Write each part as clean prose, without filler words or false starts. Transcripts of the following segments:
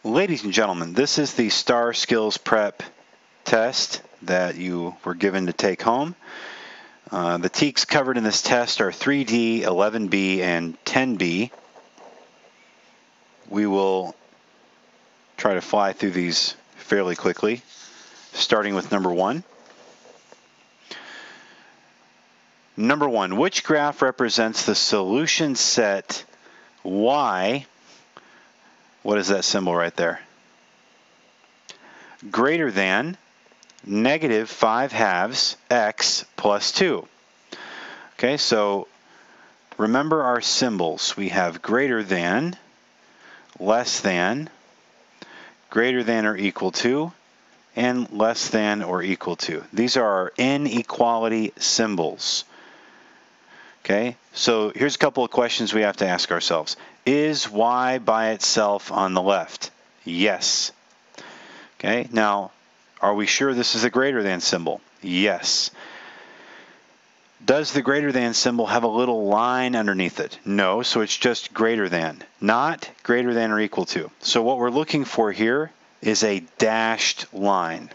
Ladies and gentlemen, this is the STAAR Skills Prep test that you were given to take home. The TEKs covered in this test are 3D, 11B, and 10B. We will try to fly through these fairly quickly, starting with number 1. Number 1, which graph represents the solution set y? What is that symbol right there? Greater than negative 5/2 x plus 2. Okay, so remember our symbols. We have greater than, less than, greater than or equal to, and less than or equal to. These are our inequality symbols. Okay, so here's a couple of questions we have to ask ourselves. Is y by itself on the left? Yes. Okay, now, are we sure this is a greater than symbol? Yes. Does the greater than symbol have a little line underneath it? No, so it's just greater than, not greater than or equal to. So what we're looking for here is a dashed line.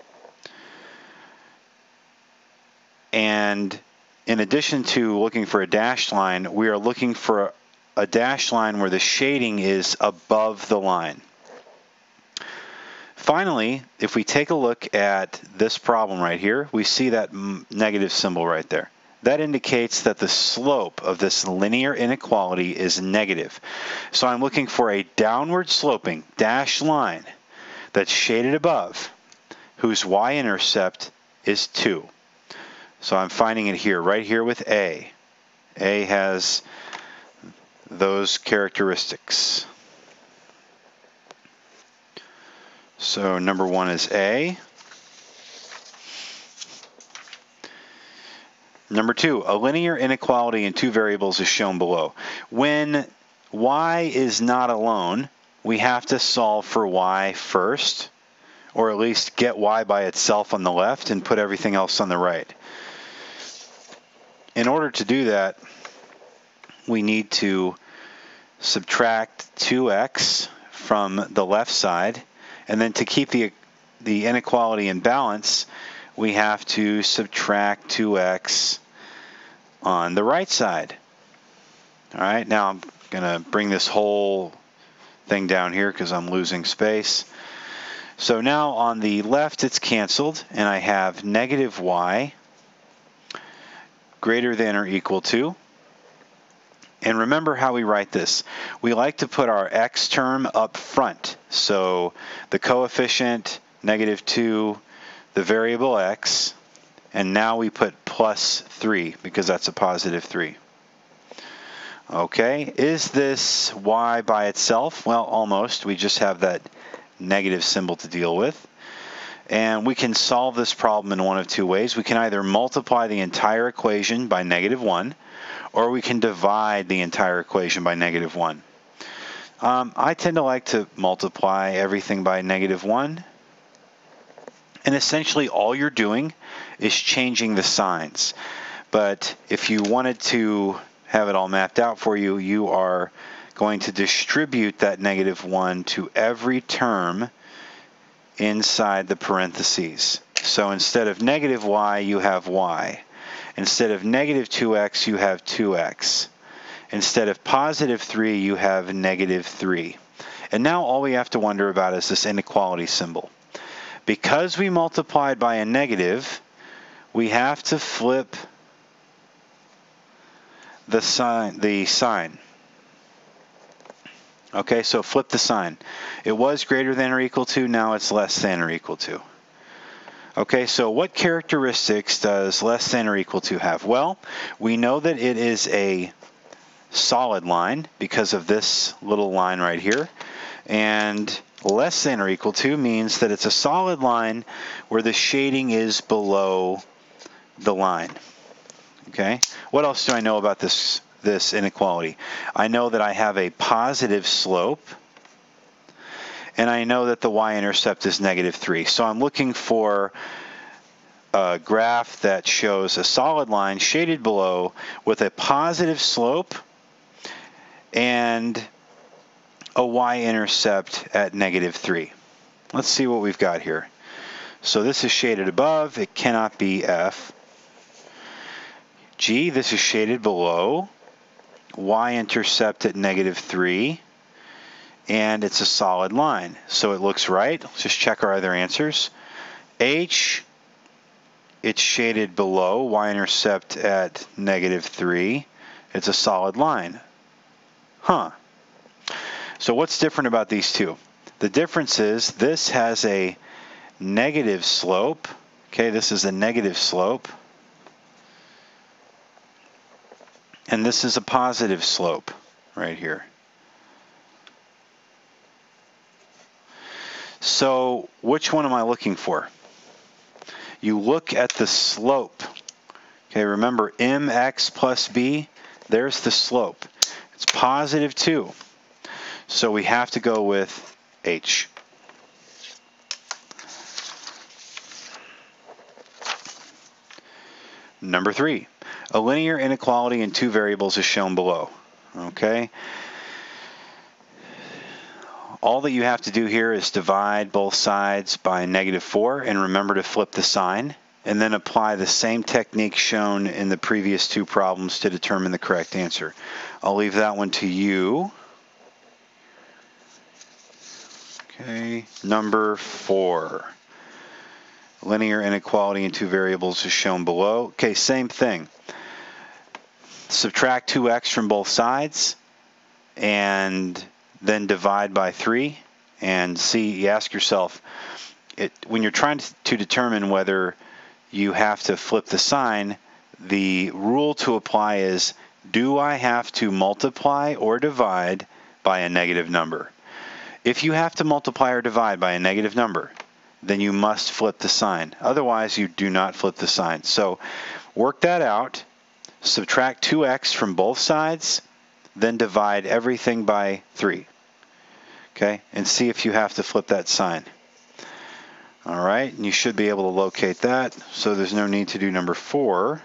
And in addition to looking for a dashed line, we are looking for a dashed line where the shading is above the line. Finally, if we take a look at this problem right here, we see that negative symbol right there. That indicates that the slope of this linear inequality is negative. So I'm looking for a downward sloping dashed line that's shaded above, whose y-intercept is 2. So I'm finding it here, right here with A. A has those characteristics. So number 1 is A. Number 2, a linear inequality in 2 variables is shown below. When y is not alone, we have to solve for y first, or at least get y by itself on the left and put everything else on the right. In order to do that, we need to subtract 2x from the left side, and then to keep the inequality in balance, we have to subtract 2x on the right side. All right, now I'm going to bring this whole thing down here because I'm losing space. So now on the left it's canceled, and I have negative y greater than or equal to. And remember how we write this. We like to put our x term up front. So the coefficient, negative 2, the variable x, and now we put plus 3 because that's a positive 3. Okay, is this y by itself? Well, almost. We just have that negative symbol to deal with. And we can solve this problem in one of 2 ways. We can either multiply the entire equation by negative 1, or we can divide the entire equation by negative 1. I tend to like to multiply everything by negative 1. And essentially all you're doing is changing the signs. But if you wanted to have it all mapped out for you, you are going to distribute that negative 1 to every term inside the parentheses. So instead of negative y, you have y. Instead of negative 2x, you have 2x. Instead of positive 3, you have negative 3. And now all we have to wonder about is this inequality symbol. Because we multiplied by a negative, we have to flip the sign. Okay, so flip the sign. It was greater than or equal to, now it's less than or equal to. Okay, so what characteristics does less than or equal to have? Well, we know that it is a solid line because of this little line right here. And less than or equal to means that it's a solid line where the shading is below the line. Okay, what else do I know about this inequality? I know that I have a positive slope, and I know that the y-intercept is negative 3. So I'm looking for a graph that shows a solid line shaded below with a positive slope and a y-intercept at -3. Let's see what we've got here. So this is shaded above. It cannot be f. G, this is shaded below. Y-intercept at -3. And it's a solid line. So it looks right. Let's just check our other answers. H, it's shaded below. Y-intercept at -3. It's a solid line. Huh. So what's different about these two? The difference is this has a negative slope. Okay, this is a negative slope. And this is a positive slope right here. So which one am I looking for? You look at the slope. Okay, remember mx plus b, there's the slope. It's positive 2. So we have to go with h. Number 3, a linear inequality in two variables is shown below. Okay. All that you have to do here is divide both sides by -4 and remember to flip the sign, and then apply the same technique shown in the previous two problems to determine the correct answer. I'll leave that one to you. Okay, number 4. Linear inequality in two variables is shown below. Okay, same thing. Subtract 2x from both sides and then divide by 3, and see, you ask yourself, when you're trying to determine whether you have to flip the sign, the rule to apply is, do I have to multiply or divide by a negative number? If you have to multiply or divide by a negative number, then you must flip the sign. Otherwise, you do not flip the sign. So work that out, subtract 2x from both sides, then divide everything by 3. Okay, and see if you have to flip that sign. All right, and you should be able to locate that, so there's no need to do number 4.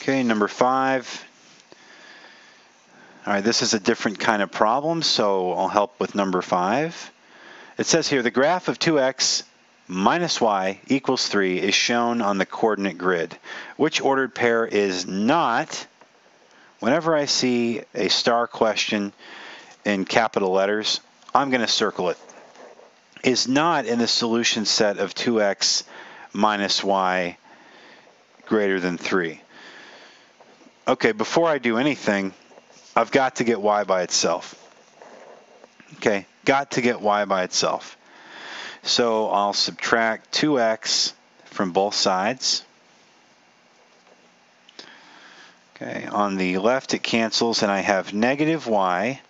Okay, number 5. All right, this is a different kind of problem, so I'll help with number 5. It says here, the graph of 2x minus y equals 3 is shown on the coordinate grid. Which ordered pair is not? Whenever I see a star question in capital letters, I'm going to circle it. Is not in the solution set of 2x minus y greater than 3. Okay, before I do anything, I've got to get y by itself. Okay, got to get y by itself. So I'll subtract 2x from both sides. Okay, on the left it cancels and I have negative y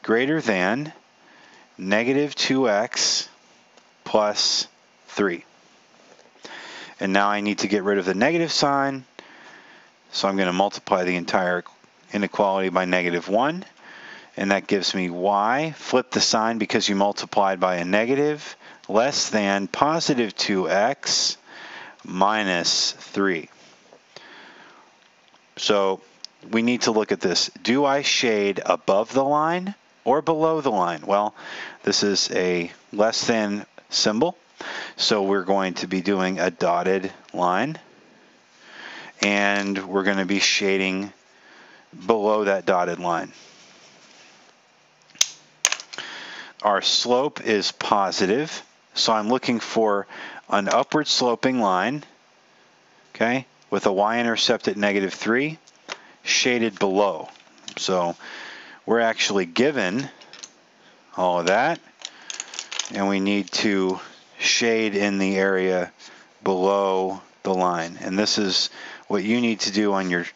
greater than negative 2x plus 3. And now I need to get rid of the negative sign, so I'm going to multiply the entire inequality by -1, and that gives me y, flip the sign because you multiplied by a negative, less than positive 2x minus 3. So we need to look at this. Do I shade above the line or below the line? Well, this is a less than symbol, so we're going to be doing a dotted line, and we're going to be shading below that dotted line. Our slope is positive, so I'm looking for an upward sloping line, okay, with a y-intercept at -3, shaded below. So we're actually given all of that, and we need to shade in the area below the line. And this is what you need to do on your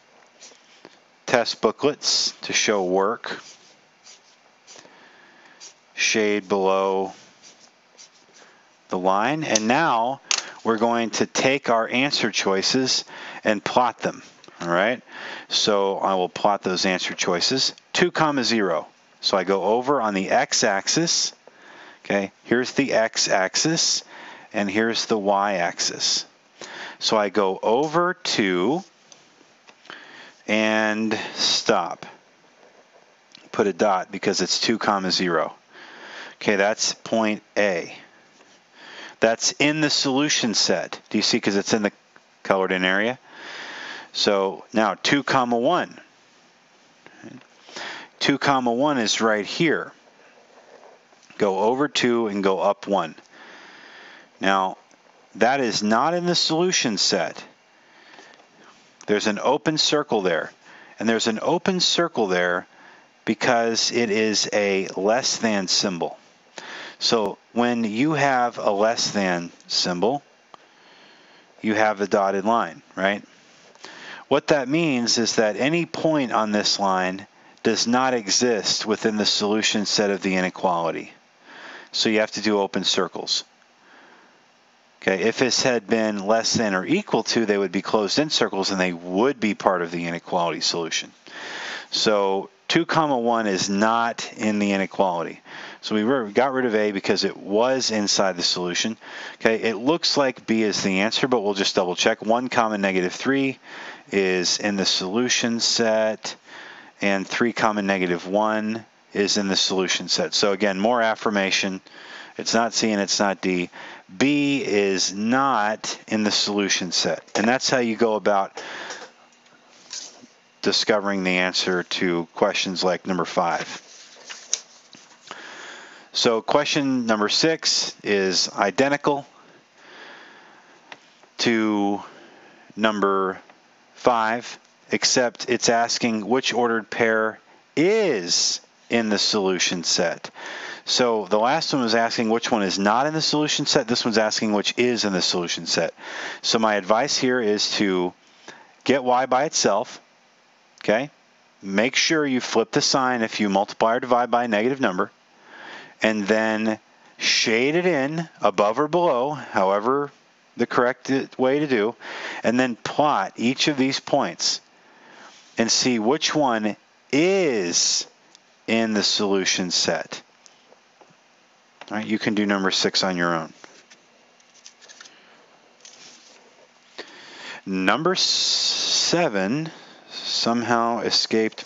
test booklets to show work. Shade below the line, and now we're going to take our answer choices and plot them. All right, so I will plot those answer choices. 2, 0. So I go over on the x-axis. Okay, here's the x-axis, and here's the y-axis. So I go over 2 and stop. Put a dot because it's 2, 0. Okay, that's point A. That's in the solution set. Do you see? Because it's in the colored in area. So now 2, 1. 2, 1 is right here. Go over 2 and go up 1. Now, that is not in the solution set. There's an open circle there. And there's an open circle there because it is a less than symbol. So when you have a less than symbol, you have a dotted line, right? What that means is that any point on this line does not exist within the solution set of the inequality. So you have to do open circles. Okay, if this had been less than or equal to, they would be closed-in circles and they would be part of the inequality solution. So 2, 1 is not in the inequality. So we got rid of A because it was inside the solution. Okay, it looks like B is the answer, but we'll just double check. 1, -3 is in the solution set, and 3, -1 is in the solution set. So again, more affirmation. It's not C and it's not D. B is not in the solution set. And that's how you go about discovering the answer to questions like number 5. So question number 6 is identical to number 5, except it's asking which ordered pair is in the solution set. So the last one was asking which one is not in the solution set. This one's asking which is in the solution set. So my advice here is to get y by itself. Okay? Make sure you flip the sign if you multiply or divide by a negative number. And then shade it in above or below, however the correct way to do. And then plot each of these points and see which one is in the solution set. All right, you can do number 6 on your own. Number 7 somehow escaped.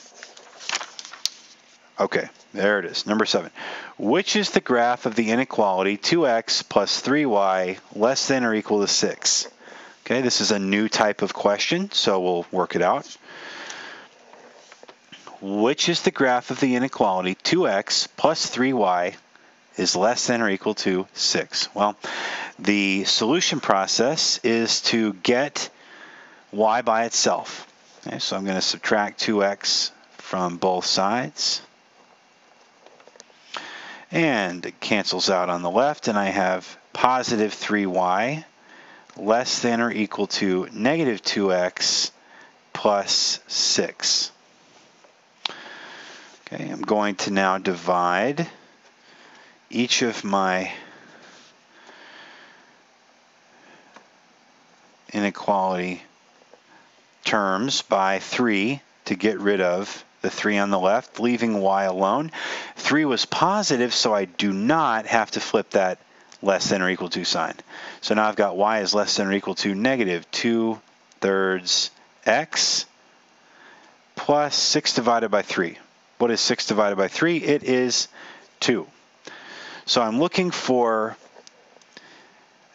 Okay, there it is. Number 7. Which is the graph of the inequality 2x plus 3y less than or equal to 6? Okay, this is a new type of question, so we'll work it out. Which is the graph of the inequality 2x plus 3y is less than or equal to 6? Well, the solution process is to get y by itself. Okay, so I'm going to subtract 2x from both sides. And it cancels out on the left, and I have positive 3y less than or equal to negative 2x plus 6. Okay, I'm going to now divide each of my inequality terms by 3 to get rid of the 3 on the left, leaving y alone. 3 was positive, so I do not have to flip that less than or equal to sign. So now I've got y is less than or equal to negative 2/3 x plus 6 divided by 3. What is 6 divided by 3? It is 2. So I'm looking for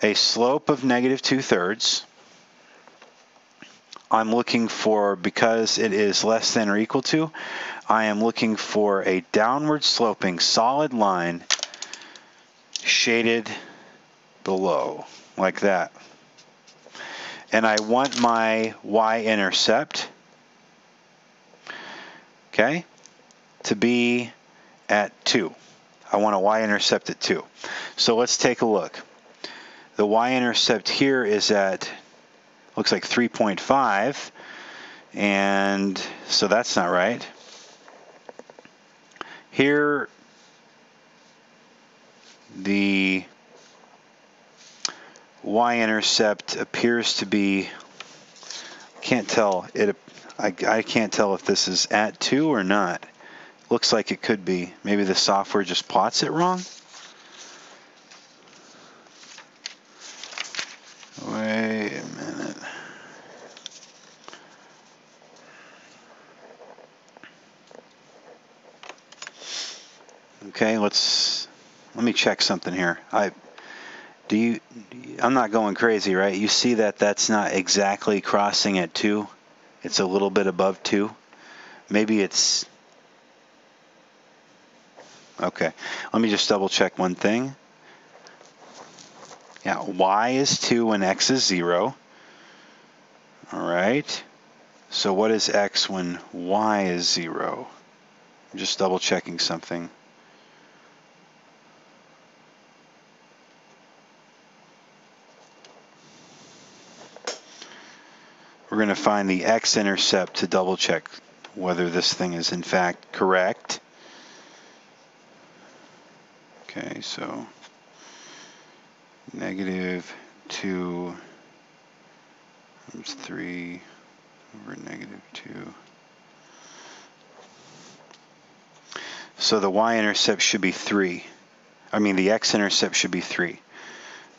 a slope of negative 2/3. I'm looking for, because it is less than or equal to, I am looking for a downward sloping solid line shaded below, like that. And I want my y-intercept, okay, to be at 2. I want a y-intercept at 2. So let's take a look. The y-intercept here is at, looks like 3.5, and so that's not right. Here, the y-intercept appears to be, can't tell, I can't tell if this is at 2 or not. Looks like it could be. Maybe the software just plots it wrong. Wait a minute. Okay, let me check something here. I'm not going crazy, right? You see that that's not exactly crossing at 2. It's a little bit above 2. Maybe it's, okay. Let me just double check one thing. Yeah, y is 2 when x is 0. All right. So what is x when y is 0? I'm just double checking something. We're going to find the x-intercept to double check whether this thing is in fact correct. Okay, so negative 2 times 3 over negative 2. So the y-intercept should be 3. I mean, the x-intercept should be 3.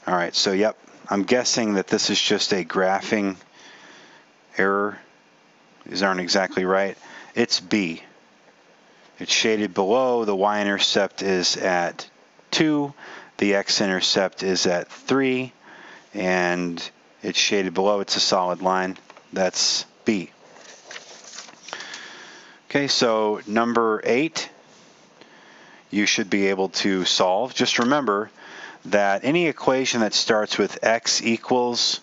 All right, so yep, I'm guessing that this is just a graphing error. These aren't exactly right. It's B. It's shaded below. The y-intercept is at 2. The x-intercept is at 3. And it's shaded below. It's a solid line. That's B. Okay, so number 8, you should be able to solve. Just remember that any equation that starts with x equals,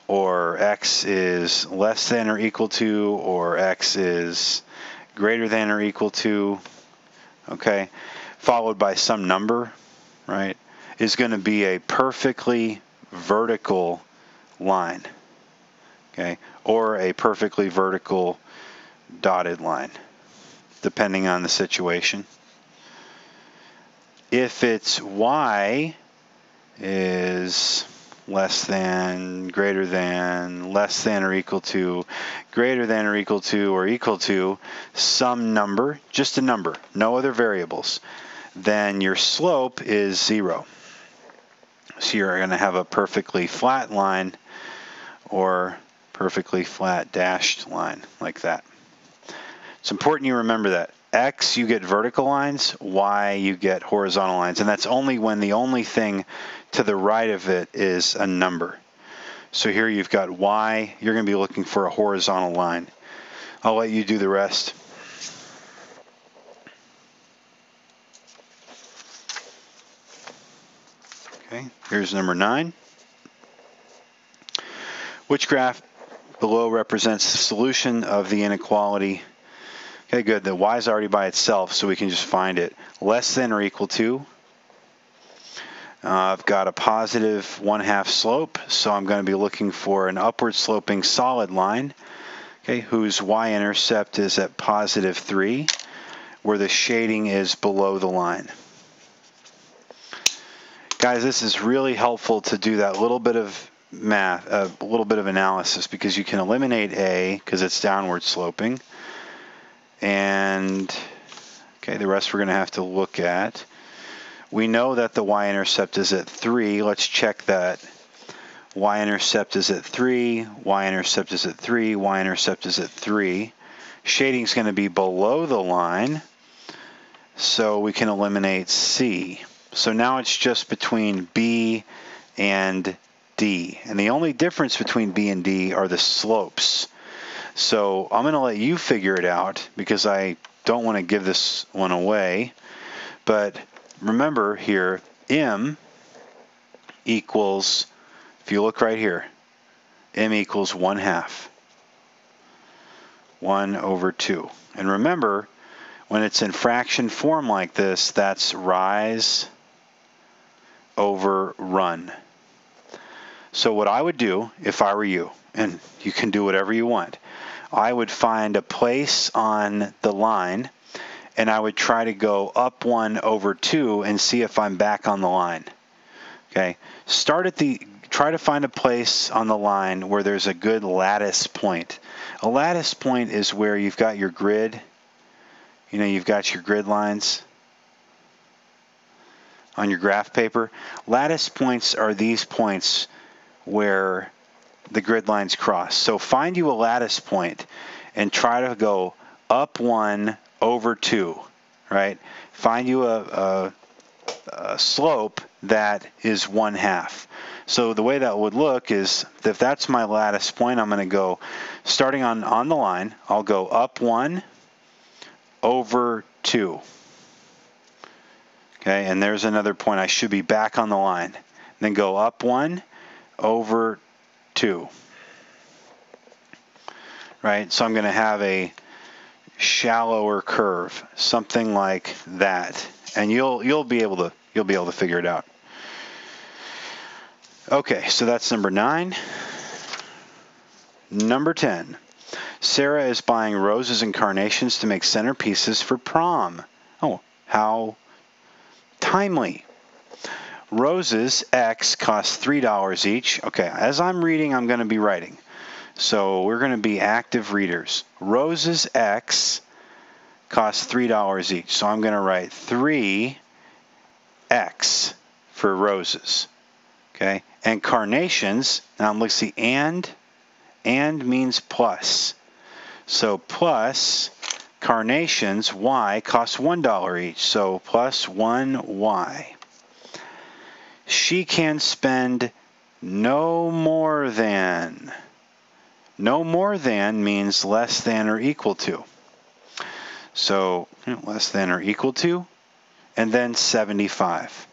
or x is less than or equal to, or x is greater than or equal to, okay, followed by some number, right, is going to be a perfectly vertical line, okay, or a perfectly vertical dotted line, depending on the situation. If it's y is less than, greater than, less than or equal to, greater than or equal to, or equal to some number, just a number, no other variables, then your slope is 0. So you're going to have a perfectly flat line or perfectly flat dashed line like that. It's important you remember that. X, you get vertical lines. Y, you get horizontal lines. And that's only when the only thing to the right of it is a number. So here you've got Y. You're going to be looking for a horizontal line. I'll let you do the rest. Okay, here's number 9. Which graph below represents the solution of the inequality? Okay, good. The y is already by itself, so we can just find it. Less than or equal to. I've got a positive 1/2 slope, so I'm going to be looking for an upward sloping solid line, okay, whose y-intercept is at positive 3, where the shading is below the line. Guys, this is really helpful to do that little bit of math, a little bit of analysis, because you can eliminate A because it's downward sloping. And, okay, the rest we're going to have to look at. We know that the y-intercept is at 3. Let's check that. Y-intercept is at 3, y-intercept is at 3, y-intercept is at 3. Shading is going to be below the line, so we can eliminate C. So now it's just between B and D. And the only difference between B and D are the slopes. So I'm going to let you figure it out because I don't want to give this one away. But remember here, M equals, if you look right here, M equals 1/2. 1/2. And remember, when it's in fraction form like this, that's rise over run. So what I would do if I were you, and you can do whatever you want, I would find a place on the line and I would try to go up 1/2 and see if I'm back on the line. Okay, try to find a place on the line where there's a good lattice point. A lattice point is where you've got your grid, you know, you've got your grid lines on your graph paper. Lattice points are these points where the grid lines cross. So find you a lattice point and try to go up 1/2. right? Find you a slope that is 1/2. So the way that would look is, if that's my lattice point, I'm going to go, starting on the line, I'll go up 1 over 2. Okay, and there's another point. I should be back on the line. Then go up 1 over 2. Right, so I'm going to have a shallower curve, something like that, and you'll be able to figure it out. Okay, so that's number 9. Number 10. Sarah is buying roses and carnations to make centerpieces for prom. Oh, how timely. Roses, X, cost $3 each. Okay, as I'm reading, I'm going to be writing. So we're going to be active readers. Roses, X, cost $3 each. So I'm going to write 3X for roses. Okay, and carnations, now let's see, and means plus. So plus carnations, Y, costs $1 each. So plus 1Y. She can spend no more than. No more than means less than or equal to. So less than or equal to, and then 75.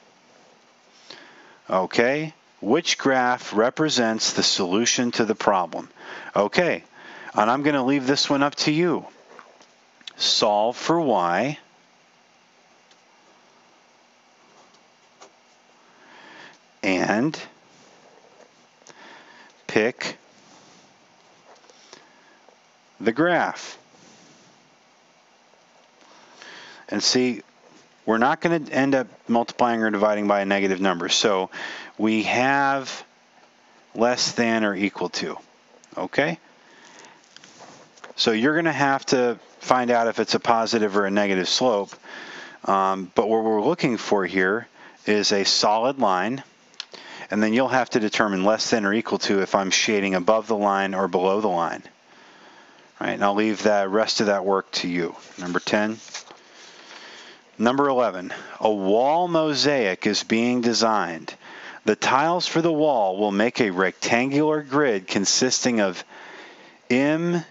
Okay, which graph represents the solution to the problem? Okay, and I'm going to leave this one up to you. Solve for Y. And pick the graph. And see, we're not going to end up multiplying or dividing by a negative number. So we have less than or equal to. Okay? So you're going to have to find out if it's a positive or a negative slope. But what we're looking for here is a solid line. And then you'll have to determine less than or equal to if I'm shading above the line or below the line. All right, and I'll leave the rest of that work to you. Number 10. Number 11, a wall mosaic is being designed. The tiles for the wall will make a rectangular grid consisting of m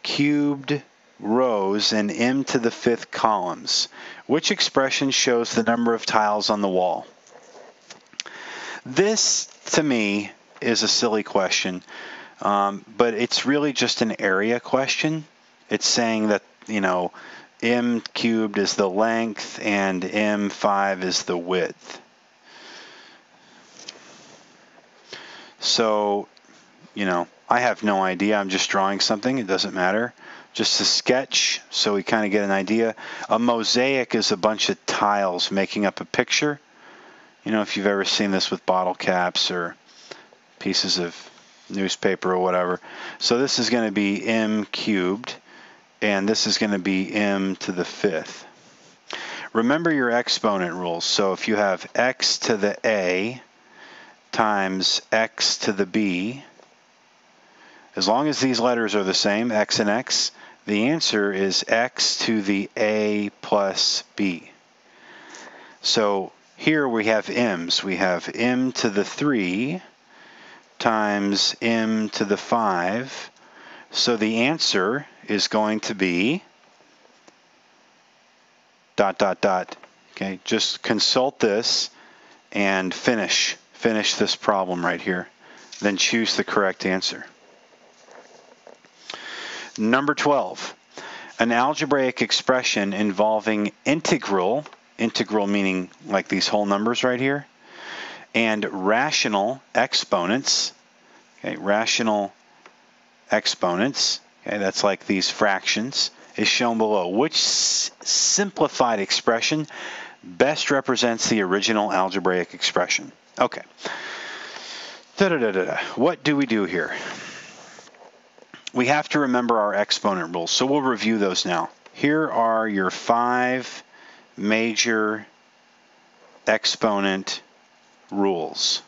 cubed rows and m to the 5th columns. Which expression shows the number of tiles on the wall? This, to me, is a silly question, but it's really just an area question. It's saying that, m cubed is the length and m5 is the width. So, I have no idea. I'm just drawing something. It doesn't matter. Just a sketch so we kind of get an idea. A mosaic is a bunch of tiles making up a picture. If you've ever seen this with bottle caps or pieces of newspaper or whatever. So this is going to be m cubed. And this is going to be m to the 5th. Remember your exponent rules. So if you have x to the a times x to the b, as long as these letters are the same, x and x, the answer is x to the a plus b. So here we have m's. We have m to the 3 times m to the 5. So the answer is going to be ... Okay, just consult this and finish this problem right here. Then choose the correct answer. Number 12, an algebraic expression involving integral meaning like these whole numbers right here, and rational exponents. Okay, rational exponents. Okay, that's like these fractions, is shown below. Which simplified expression best represents the original algebraic expression? Okay. What do we do here? We have to remember our exponent rules, so we'll review those now. Here are your 5 major exponent rules.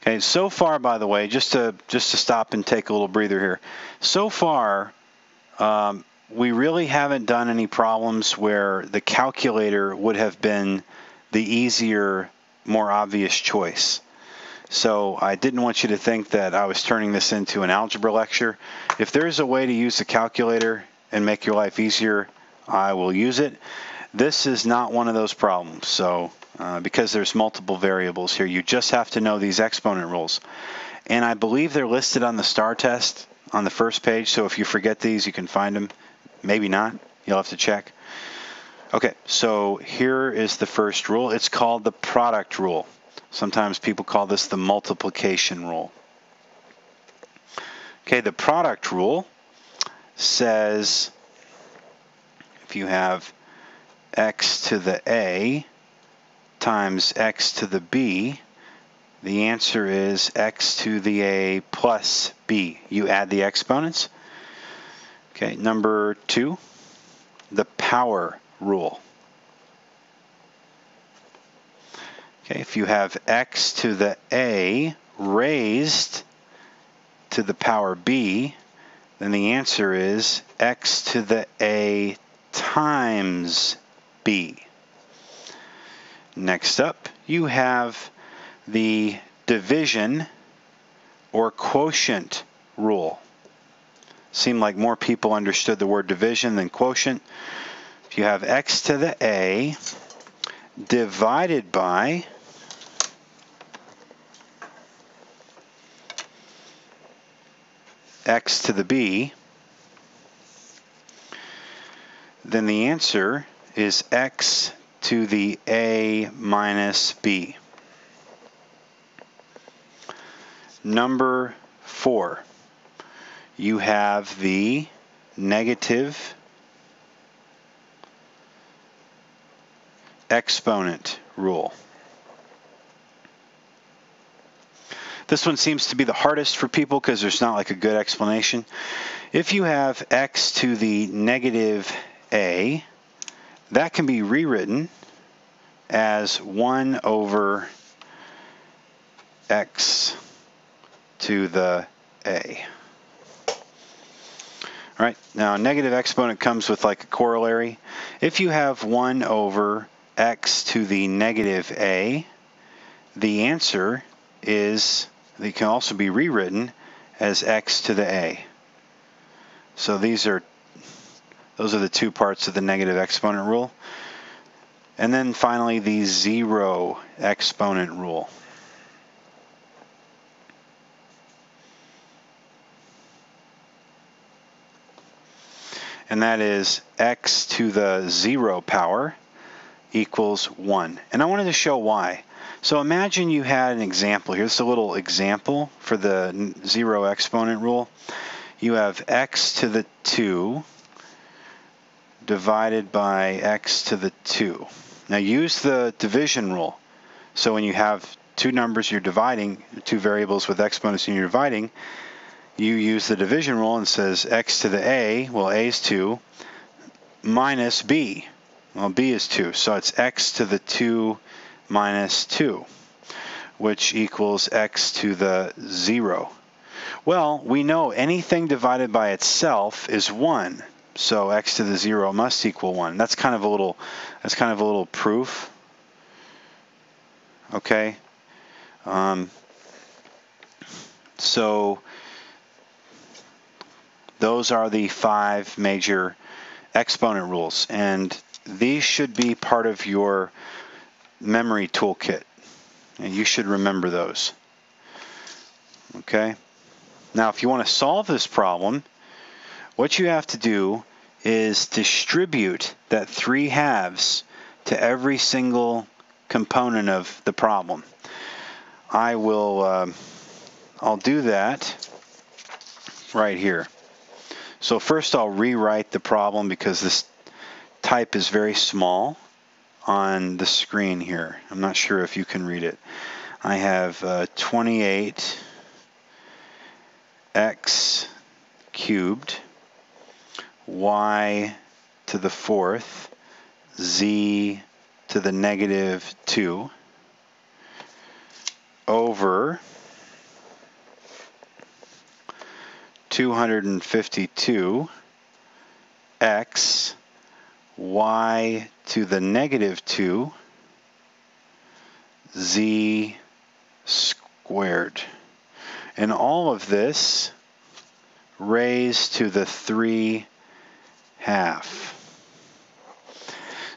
Okay, so far, by the way, just to stop and take a little breather here. So far, we really haven't done any problems where the calculator would have been the easier, more obvious choice. So I didn't want you to think that I was turning this into an algebra lecture. If there's a way to use the calculator and make your life easier, I will use it. This is not one of those problems. So because there's multiple variables here, you just have to know these exponent rules. And I believe they're listed on the STAAR test on the first page. So if you forget these, you can find them. Maybe not. You'll have to check. Okay, so here is the first rule. It's called the product rule. Sometimes people call this the multiplication rule. Okay, the product rule says if you have x to the a times x to the b, the answer is x to the a plus b. You add the exponents. Okay, number 2, the power rule. Okay, if you have x to the a raised to the power b, then the answer is x to the a times b. Next up, you have the division or quotient rule. Seemed like more people understood the word division than quotient. If you have x to the a divided by x to the b, then the answer is x to the a minus b. Number 4, you have the negative exponent rule. This one seems to be the hardest for people because there's not like a good explanation. If you have x to the negative a, that can be rewritten as 1 over x to the a. All right, now negative exponent comes with like a corollary. If you have 1 over x to the negative a, the answer is, they can also be rewritten as x to the a. So those are the two parts of the negative exponent rule. And then finally the zero exponent rule. And that is x to the 0 power equals 1. And I wanted to show why. So imagine you had an example. Here's a little example for the zero exponent rule. You have x to the 2 divided by x to the 2. Now use the division rule. So when you have two numbers you're dividing, two variables with exponents and you're dividing, you use the division rule and it says x to the a, well a is 2, minus b. Well b is 2, so it's x to the 2 minus 2, which equals x to the 0. Well, we know anything divided by itself is 1, so x to the 0 must equal 1. That's kind of a little proof. Okay. So those are the 5 major exponent rules, and these should be part of your memory toolkit, and you should remember those. Okay. Now, if you want to solve this problem, what you have to do is distribute that 3/2 to every single component of the problem. I'll do that right here. So first I'll rewrite the problem because this type is very small on the screen here. I'm not sure if you can read it. I have 28 x cubed y to the 4th z to the negative 2 over 252 x y to the negative 2 z squared. And all of this raised to the 3 half.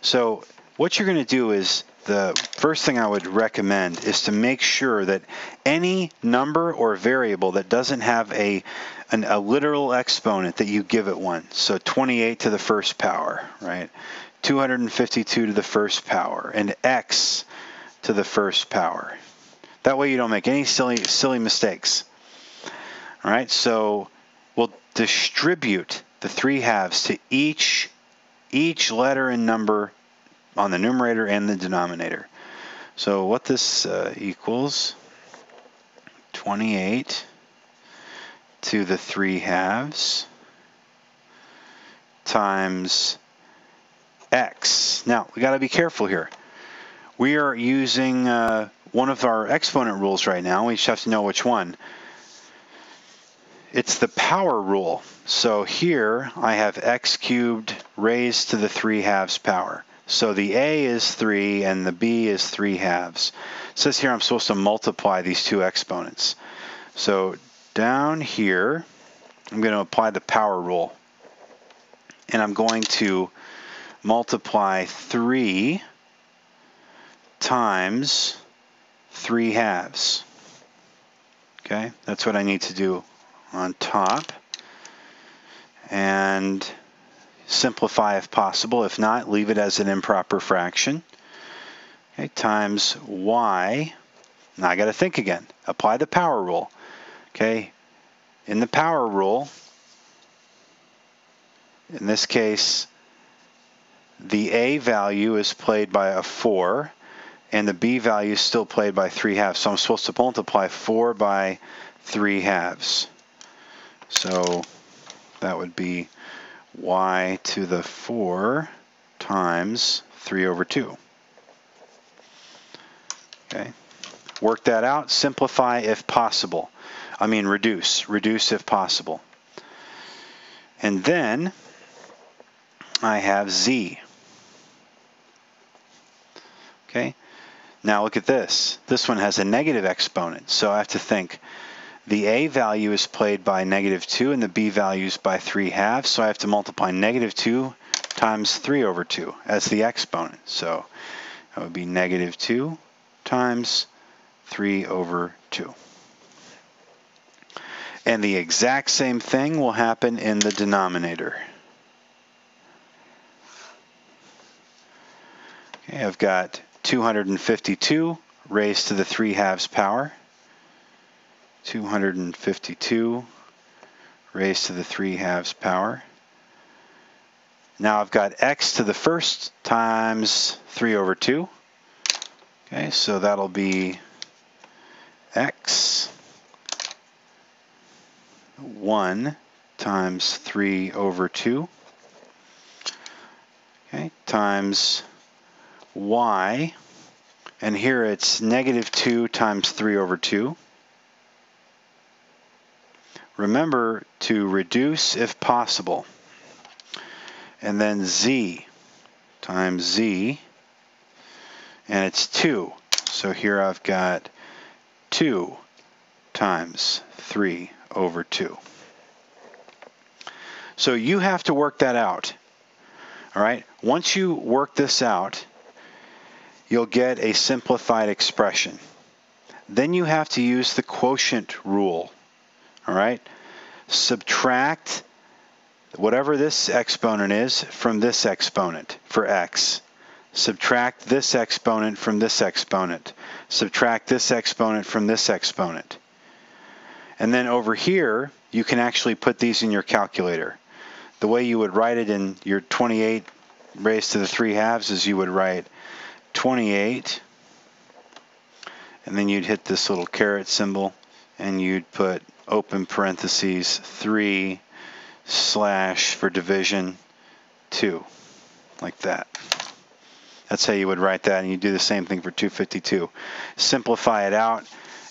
So what you're going to do is, the first thing I would recommend is to make sure that any number or variable that doesn't have a literal exponent, that you give it one. So 28 to the first power, right? 252 to the first power, and x to the first power. That way you don't make any silly mistakes. All right, so we'll distribute the 3 halves to each letter and number on the numerator and the denominator. So what this equals, 28 to the 3 halves times x. Now, we got to be careful here. We are using one of our exponent rules right now. We just have to know which one. It's the power rule. So here I have x cubed raised to the 3 halves power. So the a is 3 and the b is 3 halves. It says here I'm supposed to multiply these two exponents. So down here, I'm going to apply the power rule. And I'm going to multiply 3 times 3 halves. Okay, that's what I need to do on top. And simplify if possible. If not, leave it as an improper fraction. Okay, times y. Now I got to think again. Apply the power rule. Okay, in the power rule, in this case, the a value is played by a 4, and the b value is still played by 3 halves. So I'm supposed to multiply 4 by 3 halves. So that would be y to the 4 times 3 over 2. Okay, work that out. Simplify if possible. I mean reduce if possible. And then I have z. Okay, now look at this. This one has a negative exponent, so I have to think the a value is played by -2 and the b value is by 3 halves, so I have to multiply -2 times 3 over 2 as the exponent. So that would be -2 times 3 over 2. And the exact same thing will happen in the denominator. Okay, I've got 252 raised to the 3 halves power. 252 raised to the 3 halves power. Now I've got x to the first times 3 over 2. Okay, so that'll be x 1 times 3 over 2. Okay, times y, and here it's -2 times 3 over 2. Remember to reduce if possible. And then z times z, and it's 2. So here I've got 2 times 3 over 2. So you have to work that out. All right? Once you work this out, you'll get a simplified expression. Then you have to use the quotient rule. All right? Subtract whatever this exponent is from this exponent for x. Subtract this exponent from this exponent. Subtract this exponent from this exponent. And then over here, you can actually put these in your calculator. The way you would write it in your 28 raised to the 3 halves is you would write 28, and then you'd hit this little caret symbol, and you'd put open parentheses 3 / for division 2, like that. That's how you would write that, and you do the same thing for 252. Simplify it out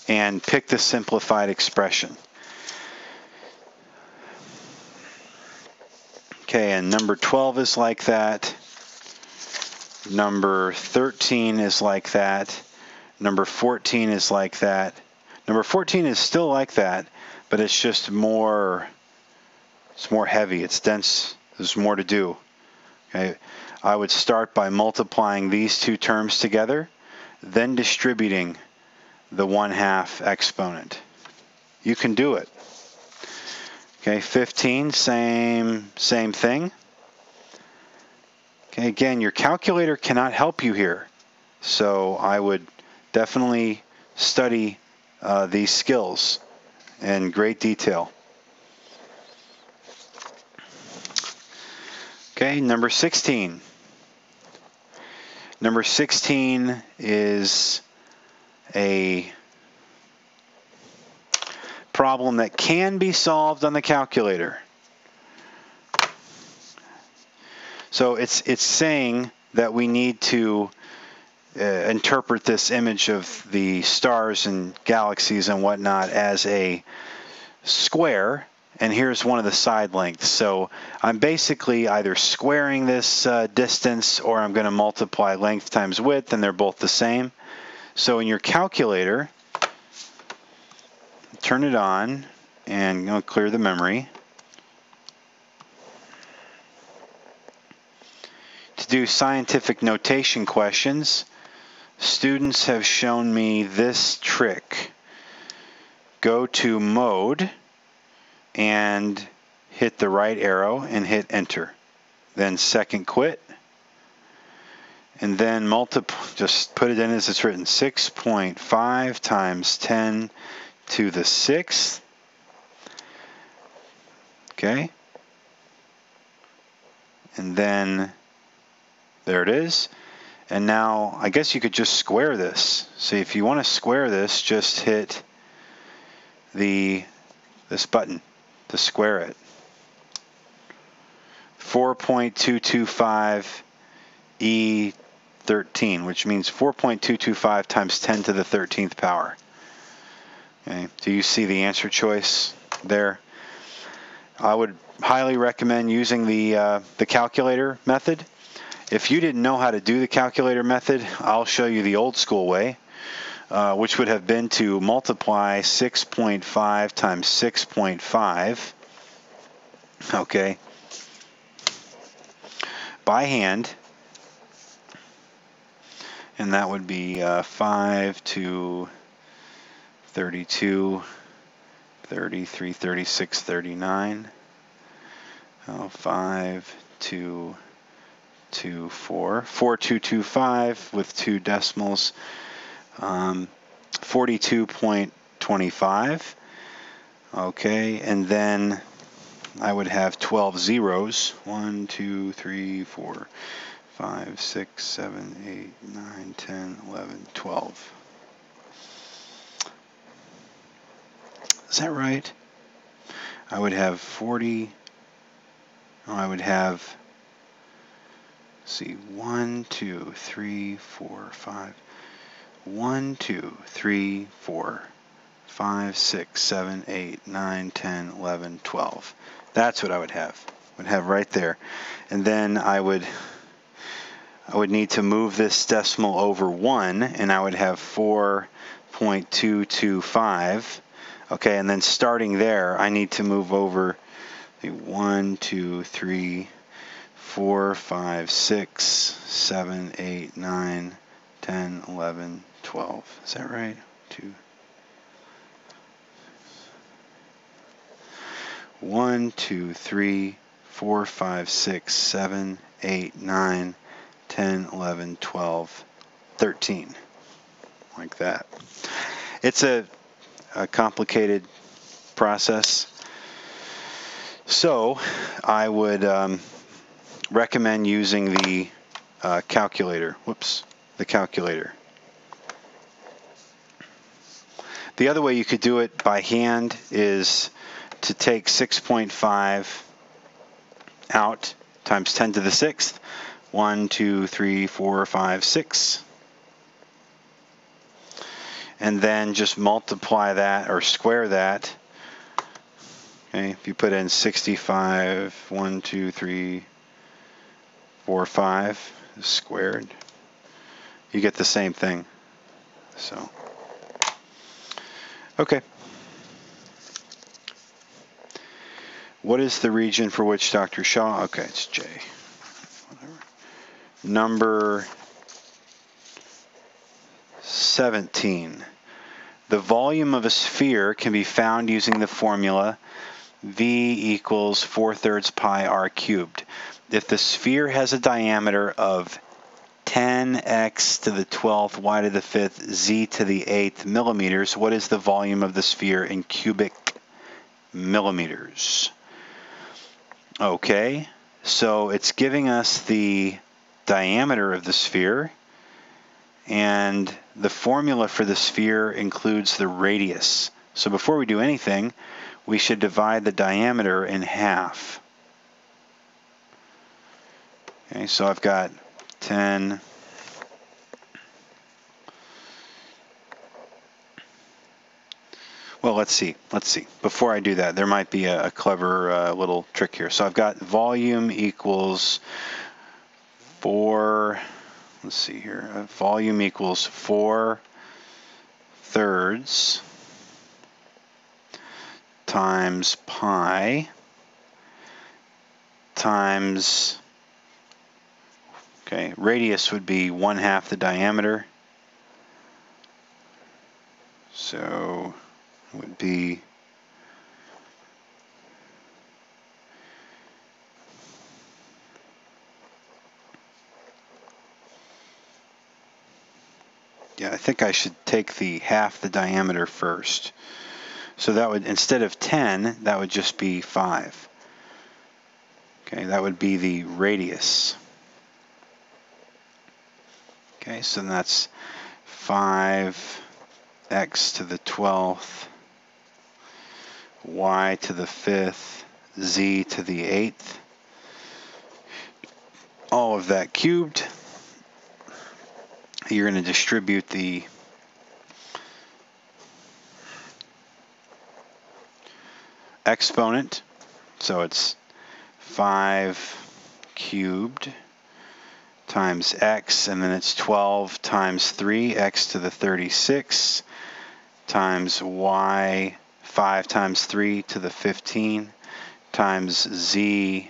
and pick the simplified expression. Okay, and number 12 is like that. Number 13 is like that. Number 14 is like that. Number 14 is still like that, but it's just more, it's more heavy, it's dense, there's more to do. Okay, I would start by multiplying these two terms together, then distributing the 1/2 exponent. You can do it. Okay, 15, same thing. Okay, again, your calculator cannot help you here, so I would definitely study these skills in great detail. Okay, number 16. Number 16 is a problem that can be solved on the calculator. So it's saying that we need to interpret this image of the stars and galaxies and whatnot as a square, and here's one of the side lengths. So I'm basically either squaring this distance, or I'm going to multiply length times width, and they're both the same. So in your calculator, turn it on and clear the memory. To do scientific notation questions, students have shown me this trick. Go to Mode and hit the right arrow and hit Enter. Then second quit. And then just put it in as it's written, 6.5 times 10 to the 6th. Okay. And then there it is. And now I guess you could just square this. So if you want to square this, just hit this button to square it. 4.225 E13, which means 4.225 times 10 to the 13th power. Okay. Do you see the answer choice there? I would highly recommend using the calculator method. If you didn't know how to do the calculator method, I'll show you the old school way, which would have been to multiply 6.5 times 6.5, okay, by hand, and that would be 5 to 32, 33, 36, 39, 5 to 4, 4225 with 2 decimals, 42.25. Okay, and then I would have 12 zeros. 1, 2, 3, 4, 5, 6, 7, 8, 9, 10, 11, 12. Is that right? I would have 40. I would have, see, 1, 2, 3, 4, 5. 1, 2, 3, 4, 5, 6, 7, 8, 9, 10, 11, 12. That's what I would have. Right there. And then I would need to move this decimal over 1, and I would have 4.225. Okay, and then starting there, I need to move over 1, 2, 3, 4, 5, 6, 7, 8, 9, 10, 11, 12. Is that right? 2. 1, 2, 3, 4, 5, 6, 7, 8, 9, 10, 11, 12, 13. Like that. It's a complicated process. So I would recommend using the calculator. Whoops, the calculator. The other way you could do it by hand is to take 6.5 out times 10 to the 6th. 1, 2, 3, 4, 5, 6. And then just multiply that or square that Okay, if you put in 65, 1, 2, 3, 4, 5 squared, you get the same thing. So, okay. What is the region for which Dr. Shaw? Okay, it's J. Whatever. Number 17. The volume of a sphere can be found using the formula V equals 4/3 pi r cubed. If the sphere has a diameter of 10x to the 12th, y to the 5th, z to the 8th millimeters, what is the volume of the sphere in cubic millimeters? Okay, so it's giving us the diameter of the sphere, and the formula for the sphere includes the radius. So before we do anything, we should divide the diameter in half. Okay, so I've got 10. Well, let's see. Before I do that, there might be a clever little trick here. So I've got volume equals 4, let's see here. Volume equals 4/3 times pi times, okay, radius would be 1/2 the diameter. So would be I think I should take the half the diameter first. So that would, instead of 10, that would just be 5. Okay, that would be the radius. Okay, so that's 5x to the 12th, y to the 5th, z to the 8th. All of that cubed. You're going to distribute the exponent. So it's 5 cubed times x, and then it's 12 times 3, x to the 36, times y, 5 times 3 to the 15, times z,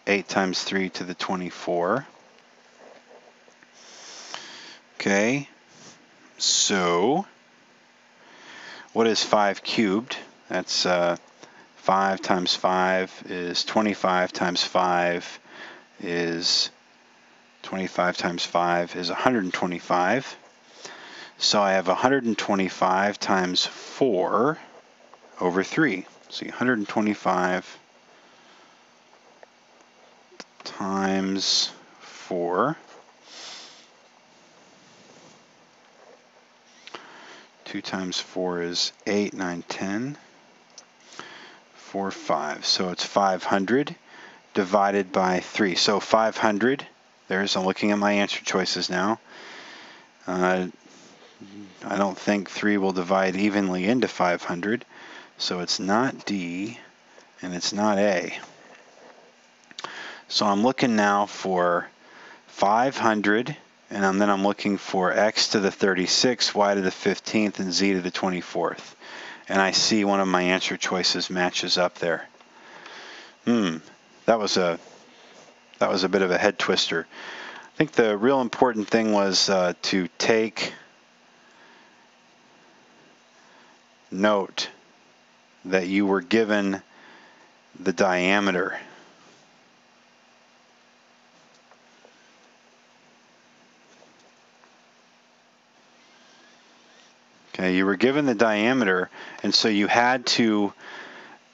8 times 3 to the 24. Okay, so what is 5 cubed? That's 5 times 5 is 25 times 5 is 25 times 5 is 125. So I have 125 times 4 over 3. See, 125 times 4. 2 times 4 is 8, 9, 10. 4, 5. So it's 500 divided by 3. So 500, there's, I'm looking at my answer choices now. I don't think 3 will divide evenly into 500. So it's not D and it's not A. So I'm looking now for 500, and then I'm looking for x to the 36, y to the 15th, and z to the 24th. And I see one of my answer choices matches up there. That was a bit of a head twister. I think the real important thing was to take note that you were given the diameter. Okay, you were given the diameter, and so you had to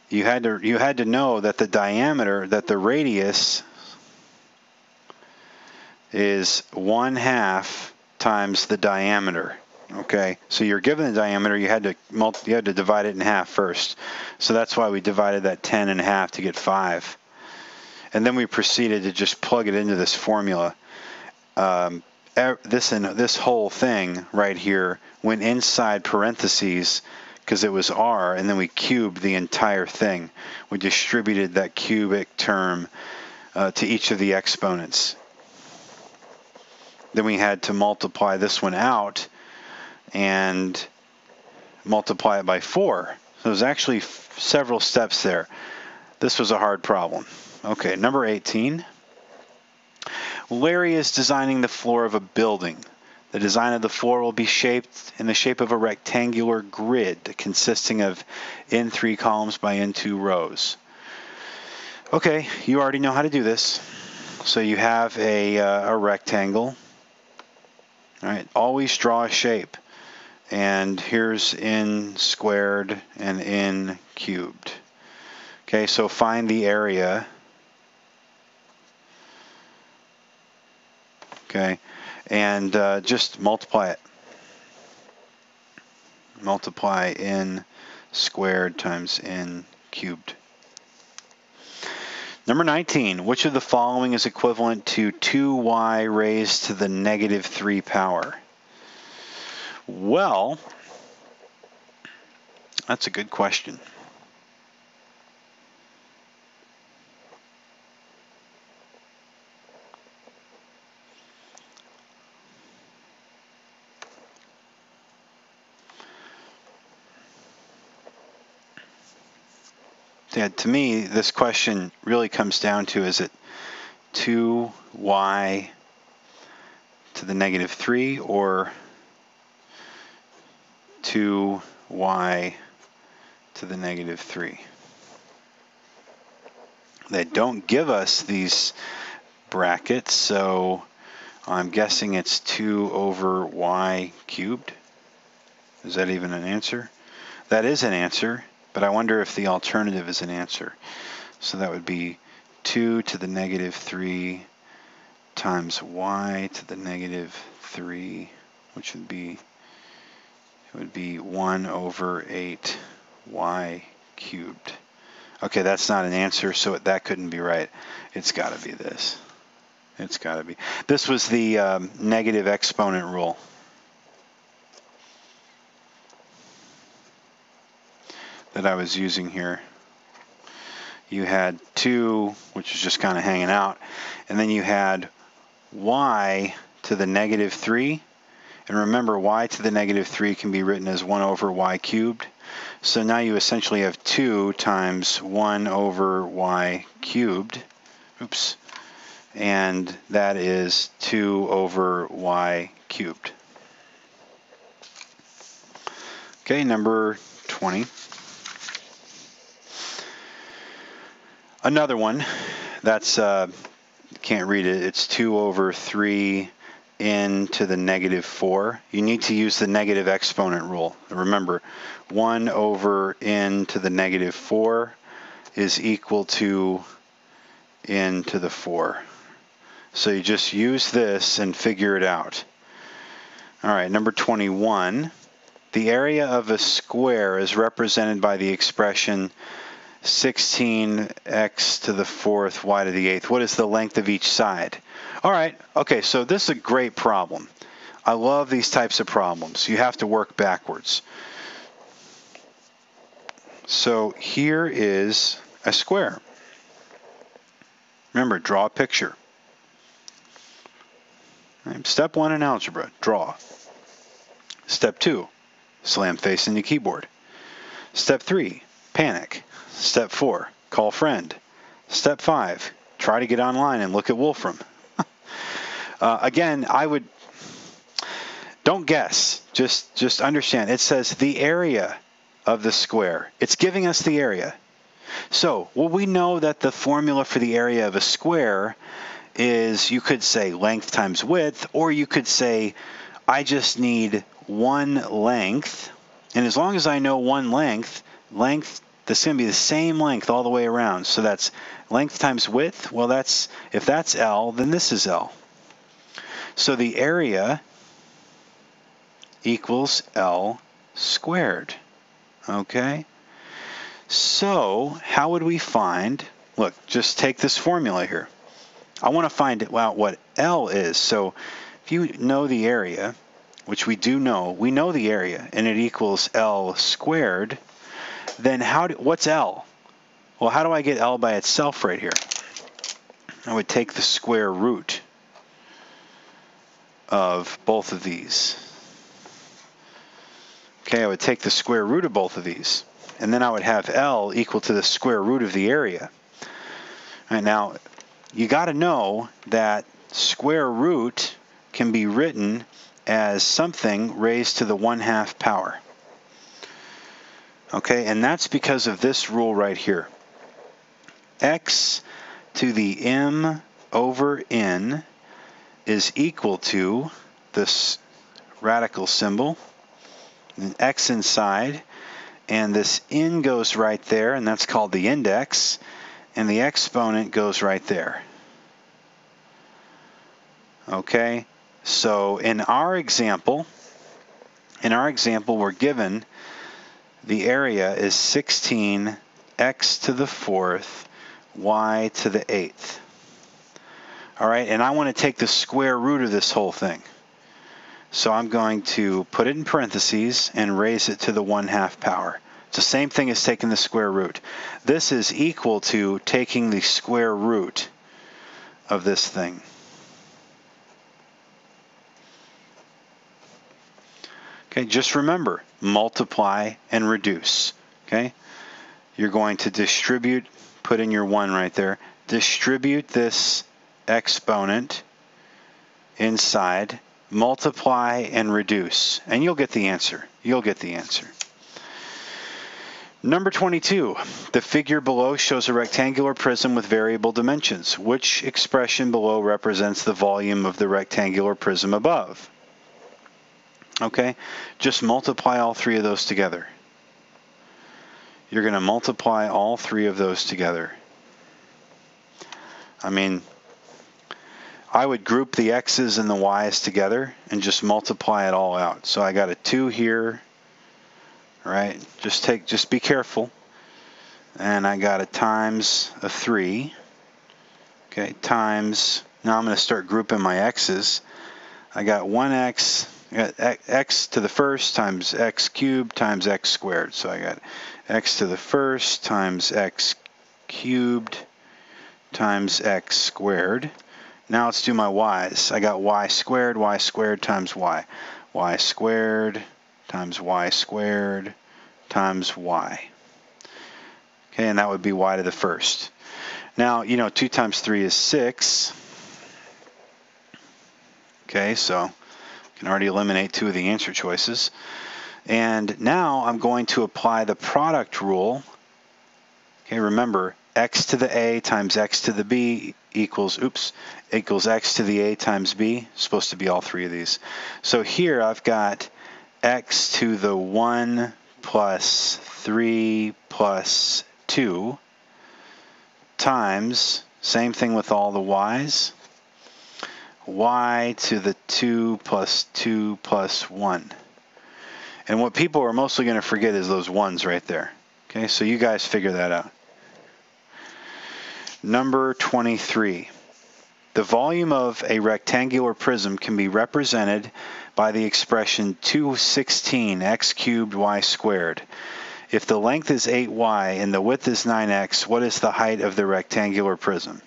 know that the diameter, that the radius is 1/2 times the diameter. Okay, so you're given the diameter, you had to divide it in half first. So that's why we divided that 10 in half to get 5. And then we proceeded to just plug it into this formula. This whole thing right here went inside parentheses because it was r, and then we cubed the entire thing. We distributed that cubic term to each of the exponents. Then we had to multiply this one out and multiply it by 4. So there's actually several steps there. This was a hard problem. Okay, number 18. Larry is designing the floor of a building. The design of the floor will be shaped in the shape of a rectangular grid consisting of in 3 columns by in 2 rows. Okay, you already know how to do this. So you have a rectangle. All right, always draw a shape. And here's n squared and n cubed. Okay, so find the area. Okay, and just multiply it. Multiply n squared times n cubed. Number 19, which of the following is equivalent to 2y raised to the negative 3 power? Well, that's a good question. Yeah, to me, this question really comes down to, is it 2y to the negative 3 or 2y to the negative 3? They don't give us these brackets, so I'm guessing it's 2 over y cubed. Is that even an answer? That is an answer, but I wonder if the alternative is an answer. So that would be 2 to the negative 3 times y to the negative 3, which would be, it would be 1 over 8 y cubed. Okay, that's not an answer, so that couldn't be right. It's got to be this. It's got to be. This was the negative exponent rule. That I was using here. You had 2, which is just kind of hanging out, and then you had y to the negative 3, and remember y to the negative 3 can be written as 1 over y cubed, so now you essentially have 2 times 1 over y cubed, oops, and that is 2 over y cubed. Okay, number 20. Another one, that's, can't read it, it's 2 over 3 n to the negative 4. You need to use the negative exponent rule. Remember, 1 over n to the negative 4 is equal to n to the 4. So you just use this and figure it out. All right, number 21. The area of a square is represented by the expression 16x to the 4th, y to the 8th. What is the length of each side? All right, okay, so this is a great problem. I love these types of problems. You have to work backwards. So here is a square. Remember, draw a picture. Step 1 in algebra, draw. Step 2, slam face into keyboard. Step 3, panic. Step 4, call friend. Step 5, try to get online and look at Wolfram. Again, don't guess, just understand. It says the area of the square. It's giving us the area. So, well, we know that the formula for the area of a square is, you could say length times width, or you could say I just need one length, and as long as I know one length, that's going to be the same length all the way around. So that's length times width. Well, if that's L, then this is L. So the area equals L squared. Okay? So how would we find, look, just take this formula here. I want to find out what L is. So if you know the area, which we do know, we know the area, and it equals L squared, then what's L? Well, how do I get L by itself right here? I would take the square root of both of these. Okay, I would take the square root of both of these, and then I would have L equal to the square root of the area. All right, now, you got to know that square root can be written as something raised to the 1/2 power. Okay, and that's because of this rule right here. X to the m over n is equal to this radical symbol, an x inside, and this n goes right there, and that's called the index, and the exponent goes right there. Okay, so in our example, we're given the area is 16 x to the 4th, y to the 8th. All right, and I want to take the square root of this whole thing. So I'm going to put it in parentheses and raise it to the 1/2 power. It's the same thing as taking the square root. This is equal to taking the square root of this thing. Okay, just remember, multiply and reduce. Okay, you're going to distribute, put in your 1 right there, distribute this exponent inside, multiply and reduce, and you'll get the answer. You'll get the answer. Number 22, the figure below shows a rectangular prism with variable dimensions. Which expression below represents the volume of the rectangular prism above? Okay, just multiply all three of those together. You're going to multiply all three of those together. I mean, I would group the x's and the y's together and just multiply it all out. So I got a 2 here, right? Just be careful. And I got a times a 3. Okay, times, now I'm going to start grouping my x's. I got 1x, I got x to the first times x cubed times x squared. So I got x to the first times x cubed times x squared. Now let's do my y's. I got y squared times y. Y squared times y squared times y. Okay, and that would be y to the first. Now, 2 times 3 is 6. Okay, so I can already eliminate 2 of the answer choices. And now I'm going to apply the product rule. Okay, remember, x to the a times x to the b equals x to the a times b. It's supposed to be all three of these. So here I've got x to the 1 plus 3 plus 2 times, same thing with all the y's, y to the 2 plus 2 plus 1. And what people are mostly going to forget is those 1's right there. Okay, so you guys figure that out. Number 23. The volume of a rectangular prism can be represented by the expression 216 x cubed y squared. If the length is 8y and the width is 9x, what is the height of the rectangular prism?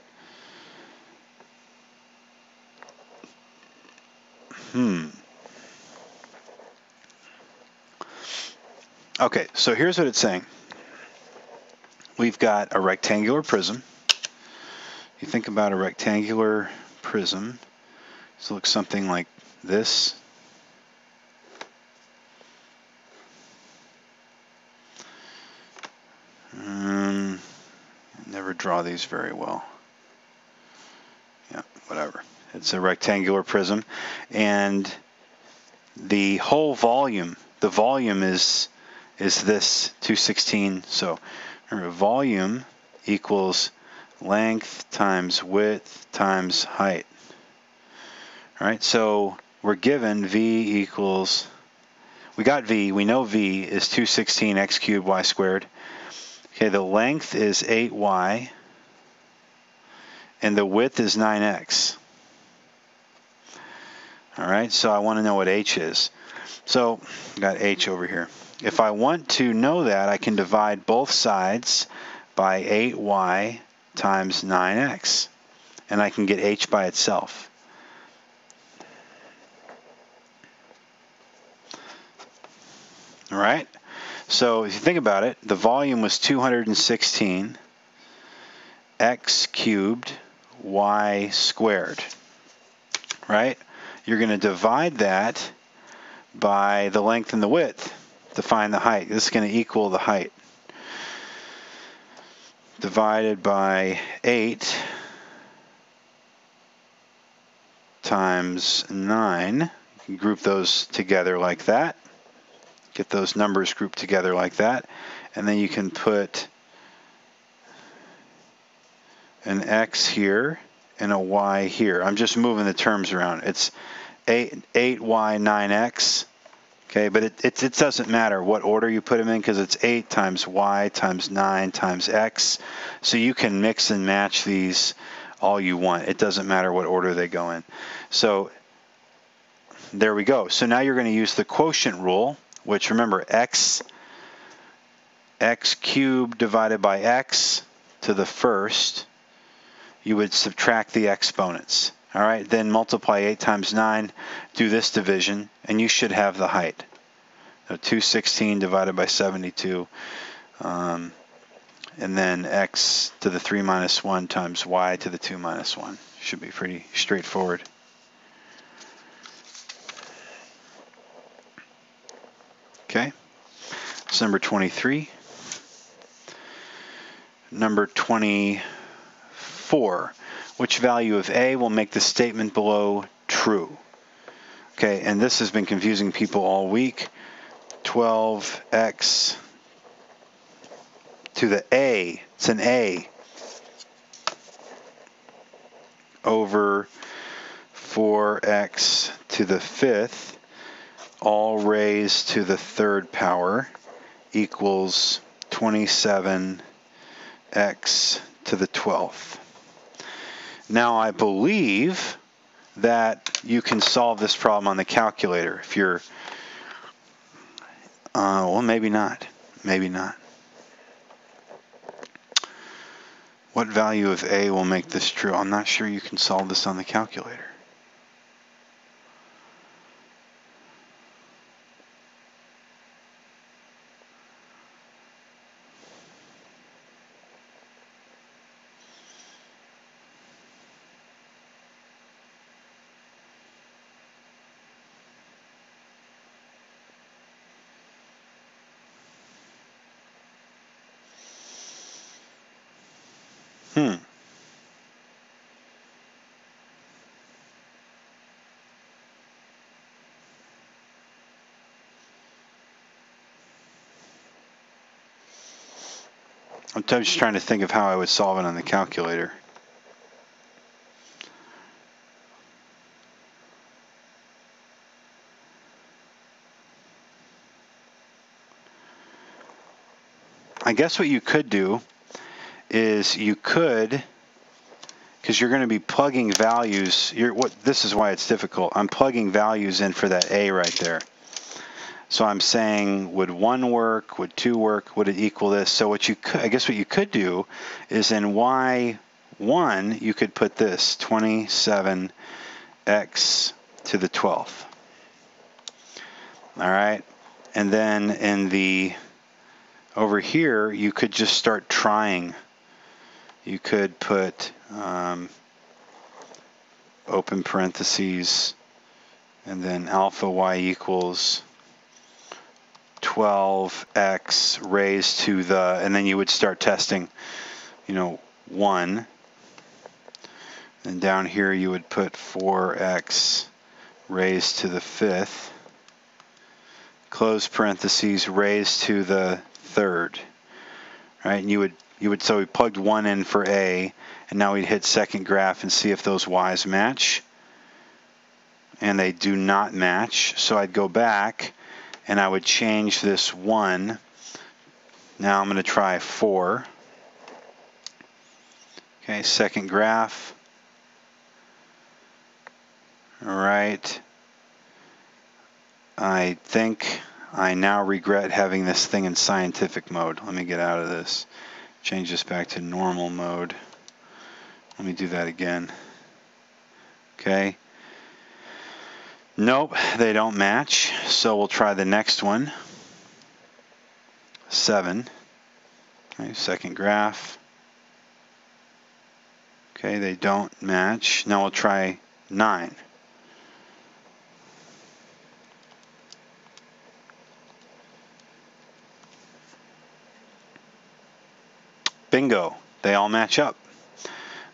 Okay, so here's what it's saying. We've got a rectangular prism. You think about a rectangular prism, it looks something like this. Never draw these very well. Yeah, whatever. It's a rectangular prism, and the whole volume, the volume is this 216. So remember, volume equals length times width times height. All right, so we're given V equals, we got V, we know V is 216 x cubed y squared. Okay, the length is 8y, and the width is 9x. All right, so I want to know what h is. So I got h over here. If I want to know that, I can divide both sides by 8y times 9x, and I can get h by itself. All right, so if you think about it, the volume was 216 x cubed y squared, right? You're going to divide that by the length and the width to find the height. This is going to equal the height. Divided by 8 times 9. You can group those together like that. Get those numbers grouped together like that. And then you can put an x here and a y here. I'm just moving the terms around. It's 8y 9x. Okay, but it doesn't matter what order you put them in, because it's 8 times y times 9 times x. So you can mix and match these all you want. It doesn't matter what order they go in. So there we go. So now you're going to use the quotient rule, which, remember, x cubed divided by x to the first. You would subtract the exponents. All right, then multiply 8 times 9, do this division, and you should have the height. So 216 divided by 72, and then x to the 3 minus 1 times y to the 2 minus 1. Should be pretty straightforward. Okay, that's number 23. Number 24. Which value of a will make the statement below true? Okay, and this has been confusing people all week. 12x to the a, it's an a, over 4x to the fifth, all raised to the third power, equals 27x to the 12th. Now I believe that you can solve this problem on the calculator if you're, well, maybe not. Maybe not. What value of a will make this true? I'm not sure you can solve this on the calculator. I'm just trying to think of how I would solve it on the calculator. I guess what you could do is you could, because you're going to be plugging values. This is why it's difficult. I'm plugging values in for that a right there. So I'm saying, would 1 work? Would 2 work? Would it equal this? So what you could, I guess what you could do is in y1, you could put this, 27x to the 12th. All right? And then in the, over here, you could just start trying. You could put open parentheses, and then alpha y equals 12x raised to the, and then you would start testing, 1. And down here you would put 4x raised to the fifth, close parentheses, raised to the third, right? And you would, so we plugged 1 in for a, and now we'd hit second graph and see if those y's match. And they do not match, so I'd go back and I would change this 1. Now I'm going to try 4. Okay, second graph. All right, I think I now regret having this thing in scientific mode. Let me get out of this. Change this back to normal mode. Let me do that again. Okay. Nope, they don't match. So we'll try the next one. 7. Okay, second graph. Okay, they don't match. Now we'll try 9. Bingo, they all match up.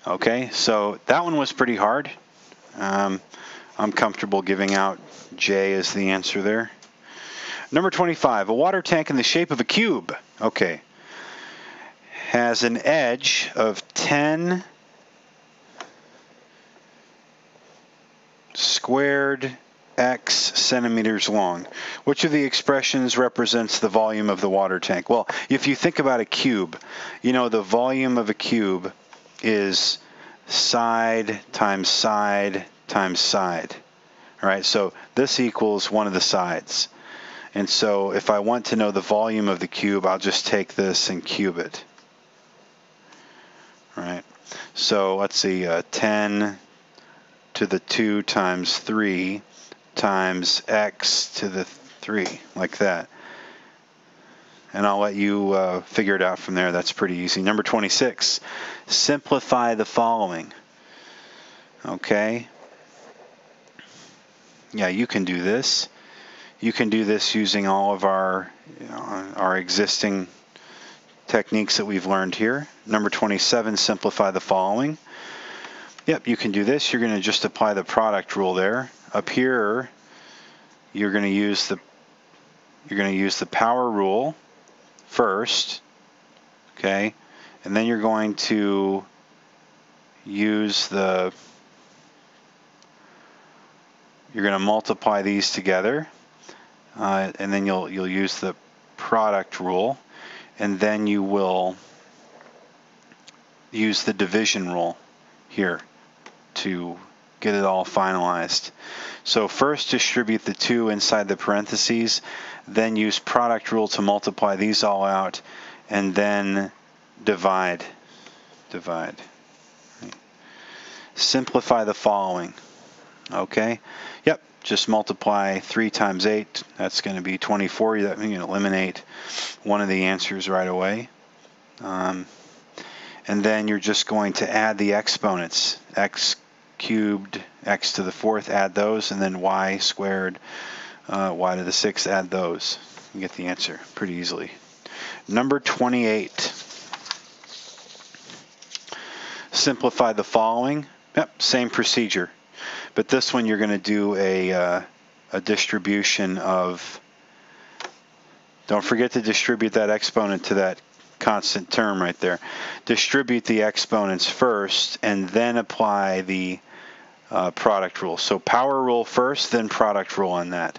Okay, so that one was pretty hard. I'm comfortable giving out J as the answer there. Number 25, a water tank in the shape of a cube. Okay, has an edge of 10 squared x centimeters long. Which of the expressions represents the volume of the water tank? Well, if you think about a cube, you know the volume of a cube is side times side times side. All right, so this equals one of the sides. And so if I want to know the volume of the cube, I'll just take this and cube it. All right, so let's see, 10 to the 2 times 3 times x to the 3, like that. And I'll let you figure it out from there. That's pretty easy. Number 26, simplify the following. Okay. Yeah, you can do this. You can do this using all of our existing techniques that we've learned here. Number 27, simplify the following. Yep, you can do this. You're going to just apply the product rule there. Up here, you're going to use the power rule first, okay, and then you're going to use you're going to multiply these together, and then you'll use the product rule, and then you will use the division rule here to get it all finalized. So first distribute the 2 inside the parentheses, then use product rule to multiply these all out, and then divide. Simplify the following. Okay? Yep, just multiply 3 times 8. That's going to be 24. That means you can eliminate one of the answers right away. And then you're just going to add the exponents. X cubed, x to the 4th, add those, and then y squared, y to the 6th, add those. You get the answer pretty easily. Number 28. Simplify the following. Yep, same procedure. But this one you're going to do a distribution of, don't forget to distribute that exponent to that constant term right there. Distribute the exponents first and then apply the product rule. So power rule first, then product rule on that.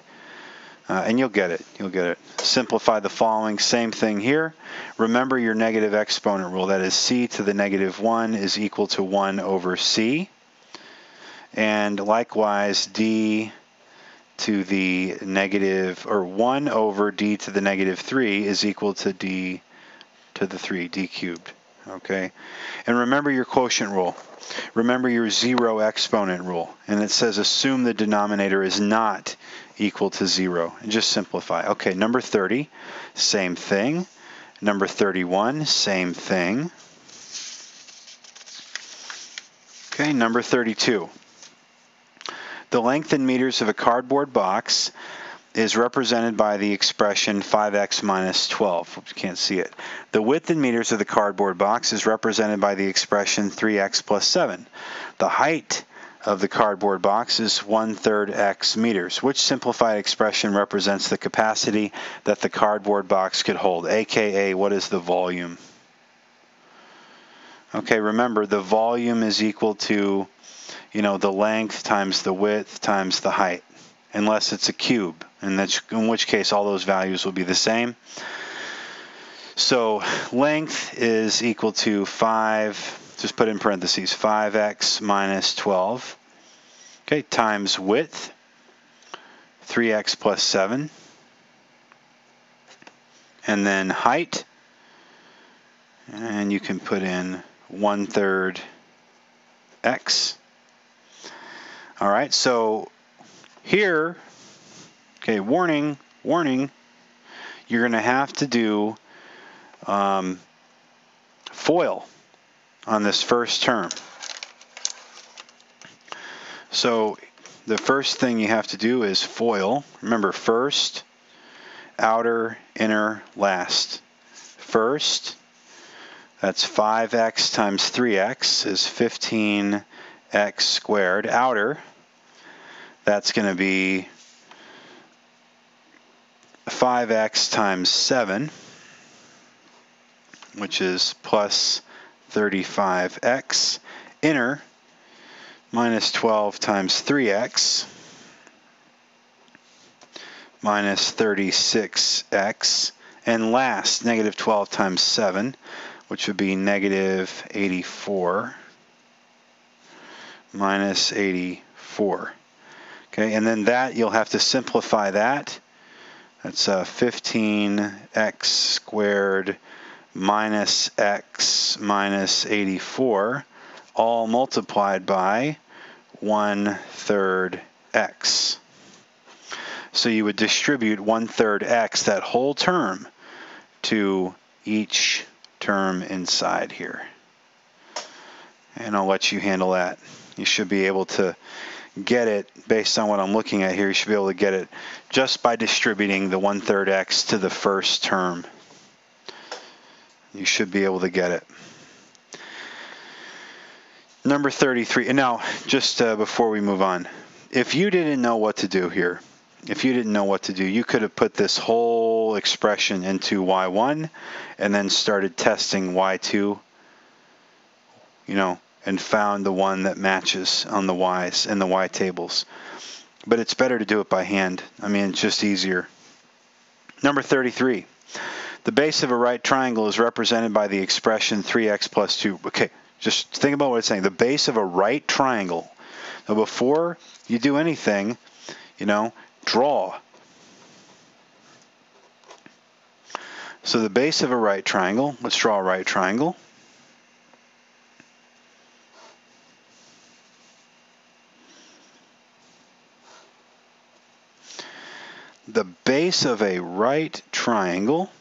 And you'll get it. You'll get it. Simplify the following. Same thing here. Remember your negative exponent rule. That is c to the negative 1 is equal to 1 over c. And likewise, d to the negative, or 1 over d to the negative 3 is equal to d to the 3, d cubed. Okay? And remember your quotient rule. Remember your 0 exponent rule. And it says assume the denominator is not equal to 0. And just simplify. Okay, number 30, same thing. Number 31, same thing. Okay, number 32. The length in meters of a cardboard box is represented by the expression 5x minus 12. Oops, can't see it. The width in meters of the cardboard box is represented by the expression 3x plus 7. The height of the cardboard box is 1/3 x meters. Which simplified expression represents the capacity that the cardboard box could hold, aka what is the volume? Okay, remember the volume is equal to, the length times the width times the height, unless it's a cube, and that's, in which case all those values will be the same. So length is equal to 5, just put in parentheses, 5x minus 12, okay, times width, 3x plus 7. And then height, and you can put in 1/3 x. All right, so here, okay, warning, you're going to have to do FOIL on this first term. So the first thing you have to do is FOIL. Remember, first, outer, inner, last. First, that's 5x times 3x is 15x squared. Outer, that's going to be 5x times 7, which is plus 35x. Inner, minus 12 times 3x, minus 36x. And last, negative 12 times 7, which would be negative 84, minus 84. Okay, and then that, you'll have to simplify that. That's 15x squared minus x minus 84, all multiplied by 1/3 x. So you would distribute 1/3 x, that whole term, to each term inside here. And I'll let you handle that. You should be able to get it, based on what I'm looking at here, you should be able to get it just by distributing the 1/3 x to the first term. You should be able to get it. Number 33. And now, just before we move on, if you didn't know what to do here, you could have put this whole expression into y1 and then started testing y2, and found the one that matches on the y's in the y tables. But it's better to do it by hand. I mean, it's just easier. Number 33. The base of a right triangle is represented by the expression 3x plus 2. Okay, just think about what it's saying. The base of a right triangle. Now, before you do anything, draw. So the base of a right triangle, let's draw a right triangle. The base of a right triangle,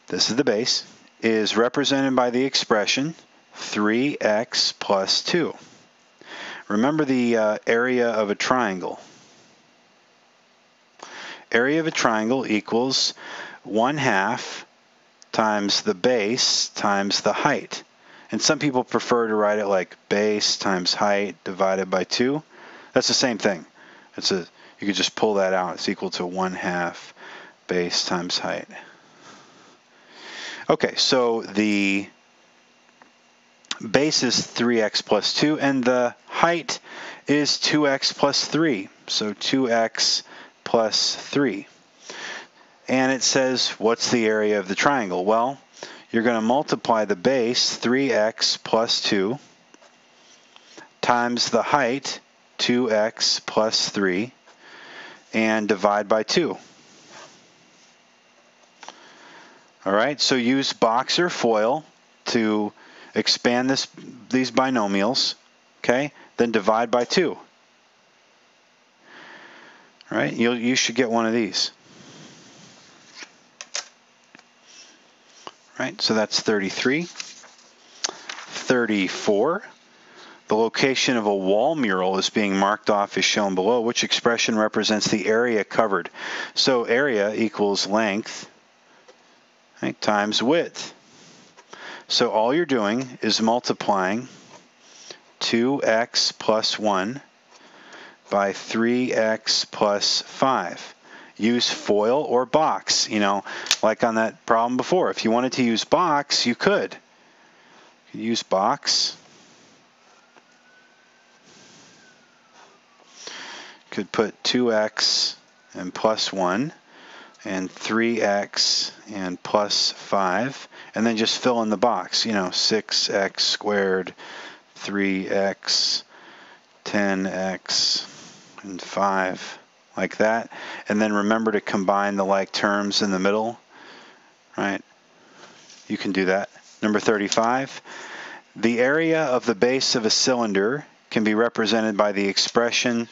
this is the base, is represented by the expression 3x plus 2. Remember the area of a triangle. Area of a triangle equals 1/2 times the base times the height. And some people prefer to write it like base times height divided by 2. That's the same thing. You could just pull that out. It's equal to 1/2 base times height. Okay, so the base is 3x plus 2, and the height is 2x plus 3. So 2x plus 3. And it says, what's the area of the triangle? Well, you're going to multiply the base, 3x plus 2, times the height, 2x plus 3, and divide by 2. All right, so use box or FOIL to expand these binomials, okay? Then divide by 2. All right, you should get one of these. All right, so that's 33. 34. The location of a wall mural is being marked off as shown below. Which expression represents the area covered? So area equals length, right, times width. So all you're doing is multiplying 2x plus 1 by 3x plus 5. Use FOIL or box, like on that problem before. If you wanted to use box, you could. You could use box. Could put 2x and plus 1 and 3x and plus 5, and then just fill in the box, 6x squared, 3x, 10x, and 5, like that. And then remember to combine the like terms in the middle, right? You can do that. Number 35, the area of the base of a cylinder can be represented by the expression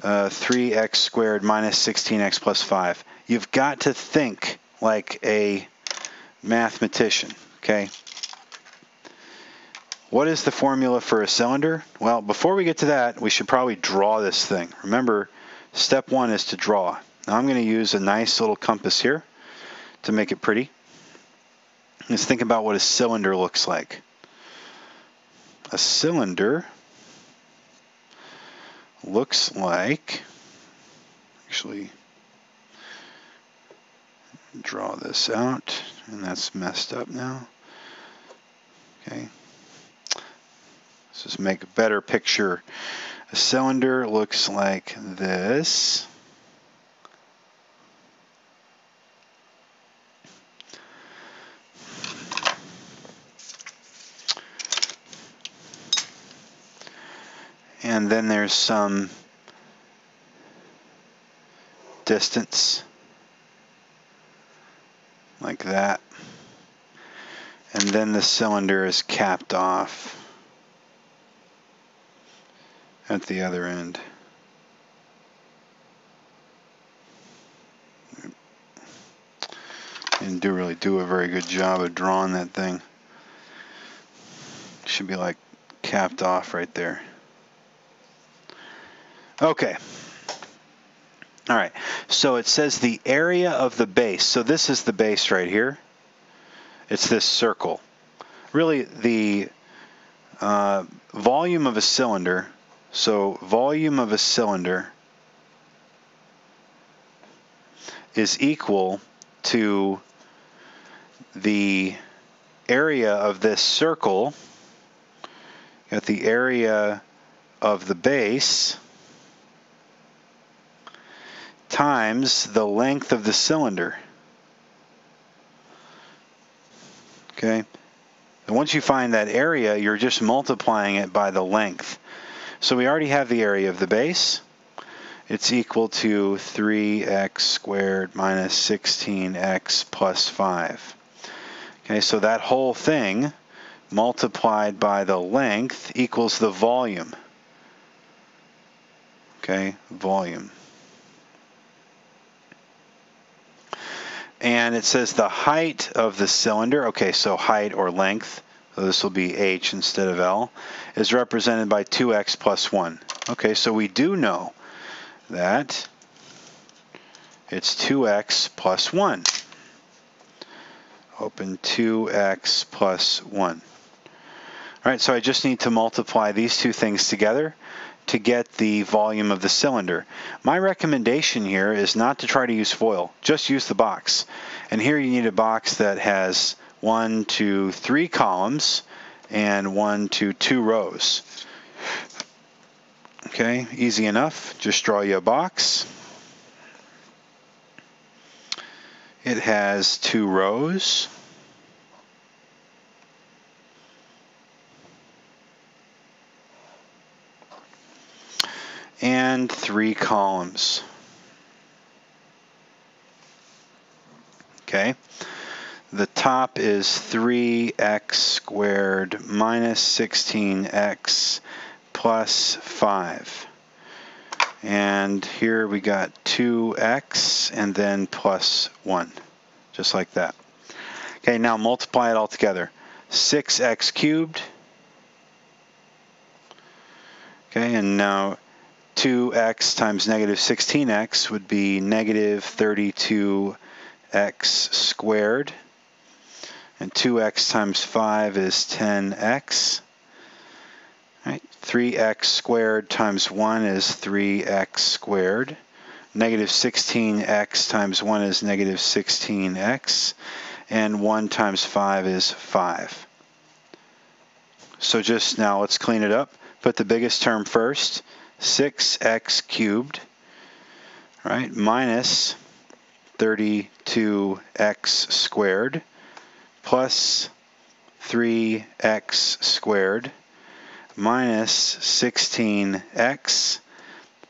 3x squared minus 16x plus 5. You've got to think like a mathematician, okay? What is the formula for a cylinder? Well, before we get to that, we should probably draw this thing. Remember, step one is to draw. Now I'm going to use a nice little compass here to make it pretty. Let's think about what a cylinder looks like. A cylinder looks like, actually, draw this out, and that's messed up now. Okay. Let's just make a better picture. A cylinder looks like this. And then there's some distance, like that. And then the cylinder is capped off at the other end. Didn't really do a very good job of drawing that thing. Should be like capped off right there. Okay. All right. So it says the area of the base. So this is the base right here. It's this circle. Really, the volume of a cylinder. So volume of a cylinder is equal to the area of this circle. Got the area of the base times the length of the cylinder. Okay? And once you find that area, you're just multiplying it by the length. So we already have the area of the base. It's equal to 3x squared minus 16x plus 5. Okay, so that whole thing multiplied by the length equals the volume. Okay, volume. And it says the height of the cylinder, okay, so height or length, so this will be h instead of L, is represented by 2x plus 1. Okay, so we do know that it's 2x plus 1. Open 2x plus 1. All right, so I just need to multiply these two things together to get the volume of the cylinder. My recommendation here is not to try to use FOIL, just use the box. And here you need a box that has 1, 2, 3 columns and 1, 2, 2 rows. Okay, easy enough. Just draw you a box. It has 2 rows. And 3 columns. Okay. The top is 3x squared minus 16x plus 5. And here we got 2x and then plus 1, just like that. Okay, now multiply it all together. 6x cubed. Okay, and now 2x times negative 16x would be negative 32x squared. And 2x times 5 is 10x. Right. 3x squared times 1 is 3x squared. Negative 16x times 1 is negative 16x. And 1 times 5 is 5. So just now let's clean it up. Put the biggest term first. 6x cubed, right, minus 32x squared plus 3x squared minus 16x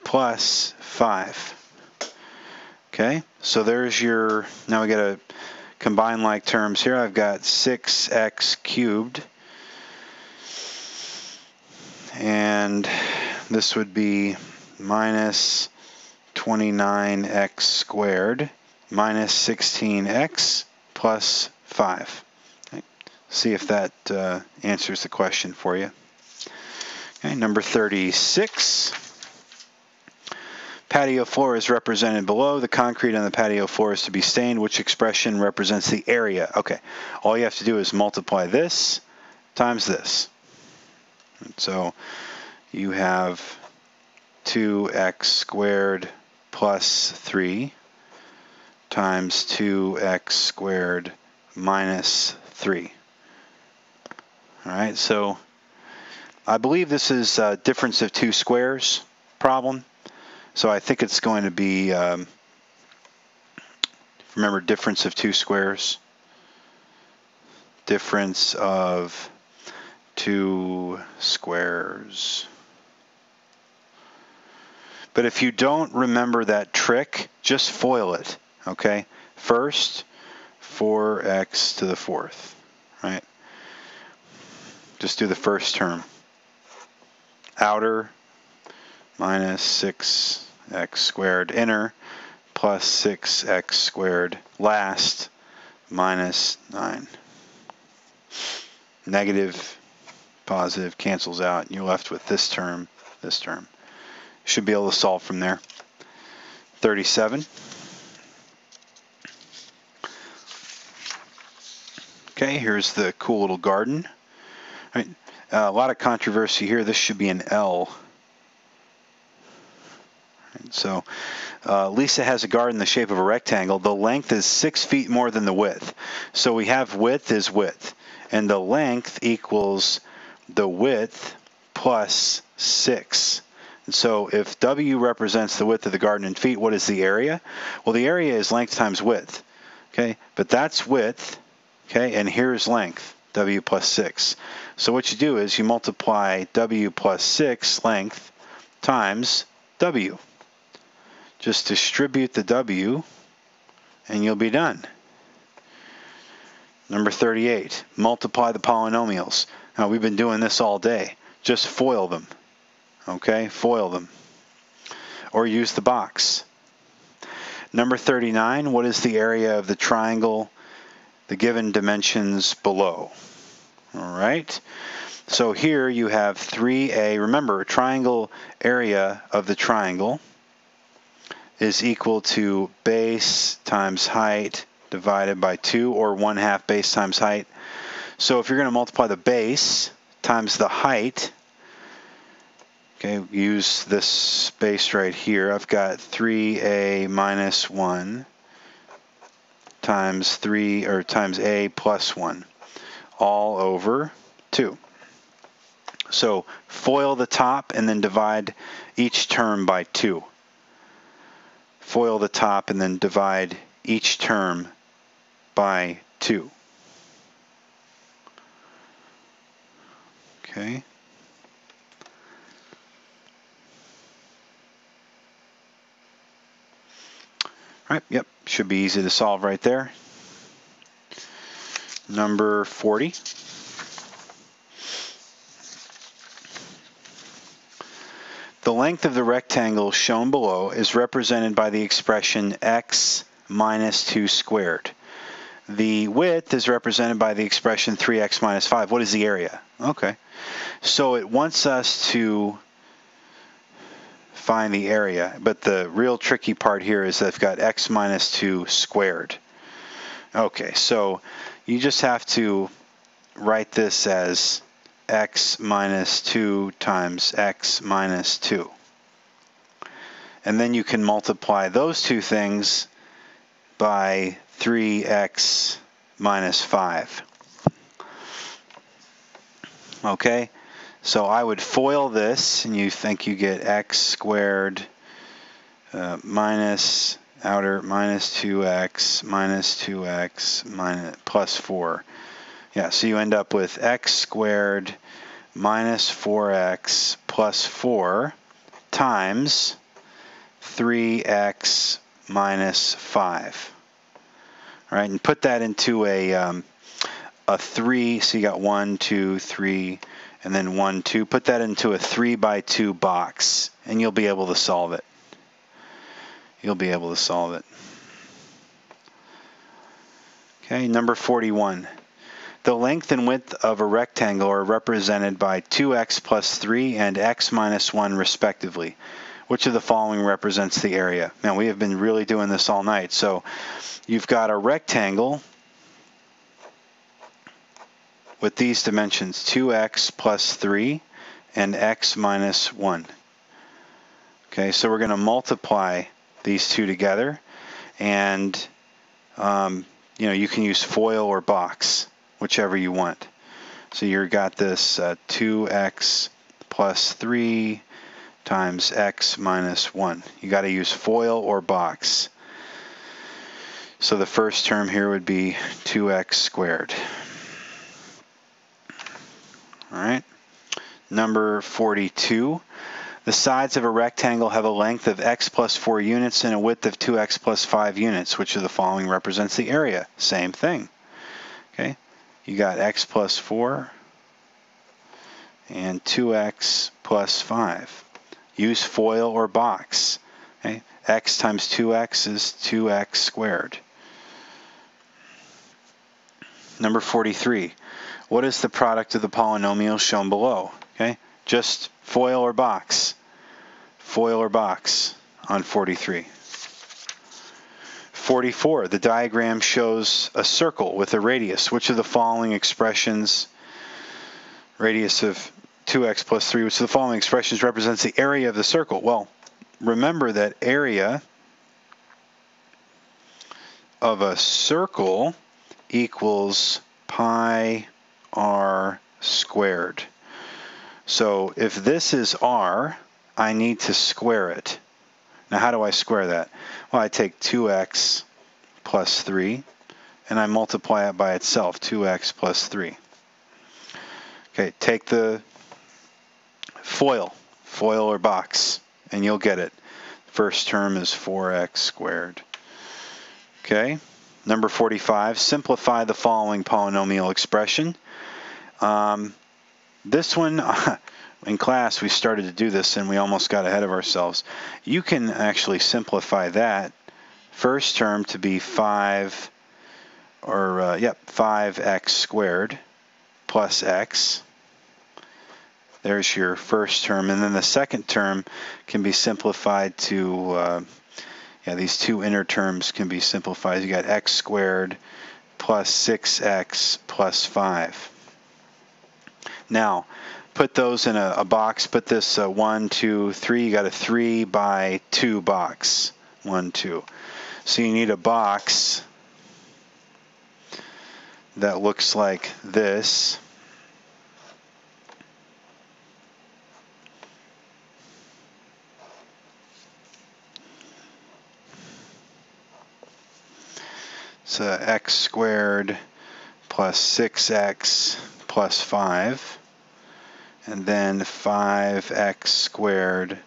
plus 5. Okay, so there's your, now we got to combine like terms here. I've got 6x cubed, and this would be minus 29x squared minus 16x plus 5. Okay. See if that answers the question for you. Okay, number 36. Patio floor is represented below. The concrete on the patio floor is to be stained. Which expression represents the area? Okay, all you have to do is multiply this times this. And so you have 2x squared plus 3 times 2x squared minus 3. All right, so I believe this is a difference of two squares problem. So I think it's going to be, remember, difference of two squares. Difference of two squares. But if you don't remember that trick, just FOIL it, okay? First, 4x to the 4th, right? Just do the first term. Outer minus 6x squared inner plus 6x squared last minus 9. Negative, positive cancels out, and you're left with this term, this term. Should be able to solve from there. 37. Okay, here's the cool little garden. All right, a lot of controversy here. This should be an L. So Lisa has a garden in the shape of a rectangle. The length is 6 feet more than the width. So we have width is width. And the length equals the width plus 6. And so if W represents the width of the garden in feet, what is the area? Well, the area is length times width. Okay, but that's width. Okay, and here's length, W plus 6. So what you do is you multiply W plus 6 length times W. Just distribute the W, and you'll be done. Number 38, multiply the polynomials. Now, we've been doing this all day. Just FOIL them, okay? FOIL them. Or use the box. Number 39, what is the area of the triangle, the given dimensions below? All right. So here you have 3a. Remember, triangle area of the triangle is equal to base times height divided by 2, or 1/2 base times height. So if you're going to multiply the base times the height, okay, use this base right here. I've got 3a minus 1 times times a plus 1, all over 2. So FOIL the top and then divide each term by 2. FOIL the top and then divide each term by 2. Okay. All right, yep, should be easy to solve right there. Number 40. The length of the rectangle shown below is represented by the expression x minus 2 squared. The width is represented by the expression 3x minus 5. What is the area? Okay. So it wants us to find the area, but the real tricky part here is that I've got x minus 2 squared. Okay, so you just have to write this as x minus 2 times x minus 2. And then you can multiply those two things by 3x minus 5. Okay, so I would FOIL this, and you think you get x squared minus outer minus 2x minus plus 4. Yeah, so you end up with x squared minus 4x plus 4 times 3x minus 5. All right, and put that into a 3, so you got 1, 2, 3, and then 1, 2. Put that into a 3 by 2 box, and you'll be able to solve it. You'll be able to solve it. Okay, number 41. The length and width of a rectangle are represented by 2x plus 3 and x minus 1 respectively. Which of the following represents the area? Now, we have been really doing this all night. So you've got a rectangle with these dimensions, 2x plus 3 and x minus 1. Okay, so we're going to multiply these two together, and you can use FOIL or box, whichever you want. So you've got this 2x plus 3 times x minus 1. You got to use FOIL or box. So the first term here would be 2x squared. All right. Number 42. The sides of a rectangle have a length of x plus 4 units and a width of 2x plus 5 units. Which of the following represents the area? Same thing. Okay. You got x plus 4 and 2x plus 5. Use FOIL or box. Okay. X times 2x is 2x squared. Number 43. What is the product of the polynomials shown below? Okay. Just FOIL or box. FOIL or box on 43. 44. The diagram shows a circle with a radius. Which of the following expressions, radius of 2x plus 3, which of the following expressions represents the area of the circle? Well, remember that area of a circle equals pi r squared. So if this is r, I need to square it. Now how do I square that? Well, I take 2x plus 3 and I multiply it by itself, 2x plus 3. Okay, take the FOIL or box, and you'll get it. First term is 4x squared. Okay, number 45, simplify the following polynomial expression. This one, in class, we started to do this and we almost got ahead of ourselves. You can actually simplify that first term to be 5x squared plus x. There's your first term, and then the second term can be simplified to, these two inner terms can be simplified. You got x squared plus 6x plus 5. Now, put those in a box. Put this 1, 2, 3. You got a 3 by 2 box. 1, 2. So you need a box that looks like this. So x squared plus 6x plus 5. And then 5x squared,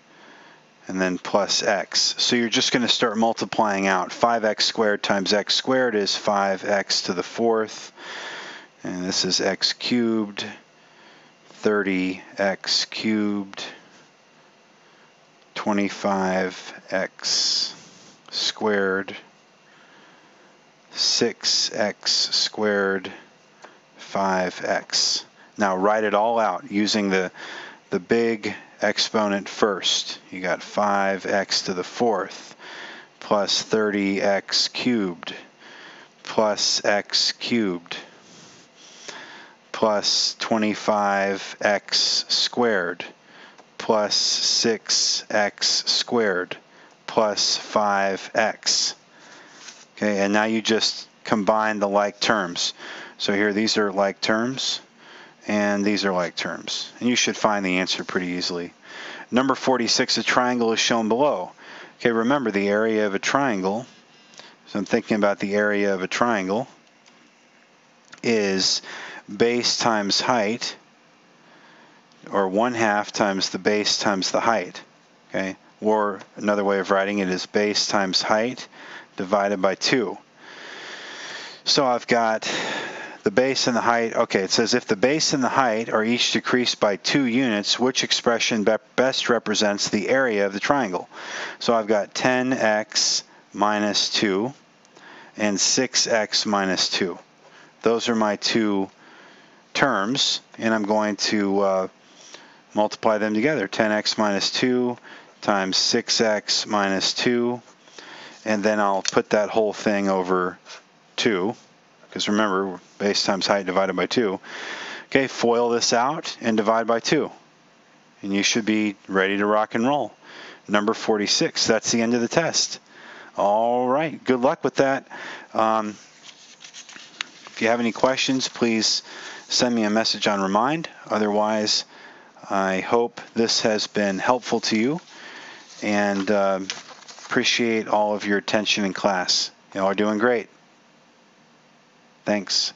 and then plus x. So you're just going to start multiplying out. 5x squared times x squared is 5x to the 4th. And this is x cubed, 30x cubed, 25x squared, 6x squared, 5x. Now write it all out using the big exponent first. You got 5x to the 4th plus 30x cubed plus x cubed plus 25x squared plus 6x squared plus 5x. Okay, and now you just combine the like terms. So here these are like terms, and these are like terms. And you should find the answer pretty easily. Number 46, a triangle is shown below. Okay, remember the area of a triangle. So I'm thinking about the area of a triangle is base times height, or 1/2 times the base times the height. Okay, or another way of writing it is base times height divided by 2. So I've got the base and the height. Okay, it says if the base and the height are each decreased by 2 units, which expression best represents the area of the triangle? So I've got 10x minus 2 and 6x minus 2. Those are my two terms, and I'm going to multiply them together. 10x minus 2 times 6x minus 2, and then I'll put that whole thing over 2, because remember, base times height divided by 2. Okay, FOIL this out and divide by 2. And you should be ready to rock and roll. Number 46, that's the end of the test. All right, good luck with that. If you have any questions, please send me a message on Remind. Otherwise, I hope this has been helpful to you, and appreciate all of your attention in class. You all are doing great. Thanks.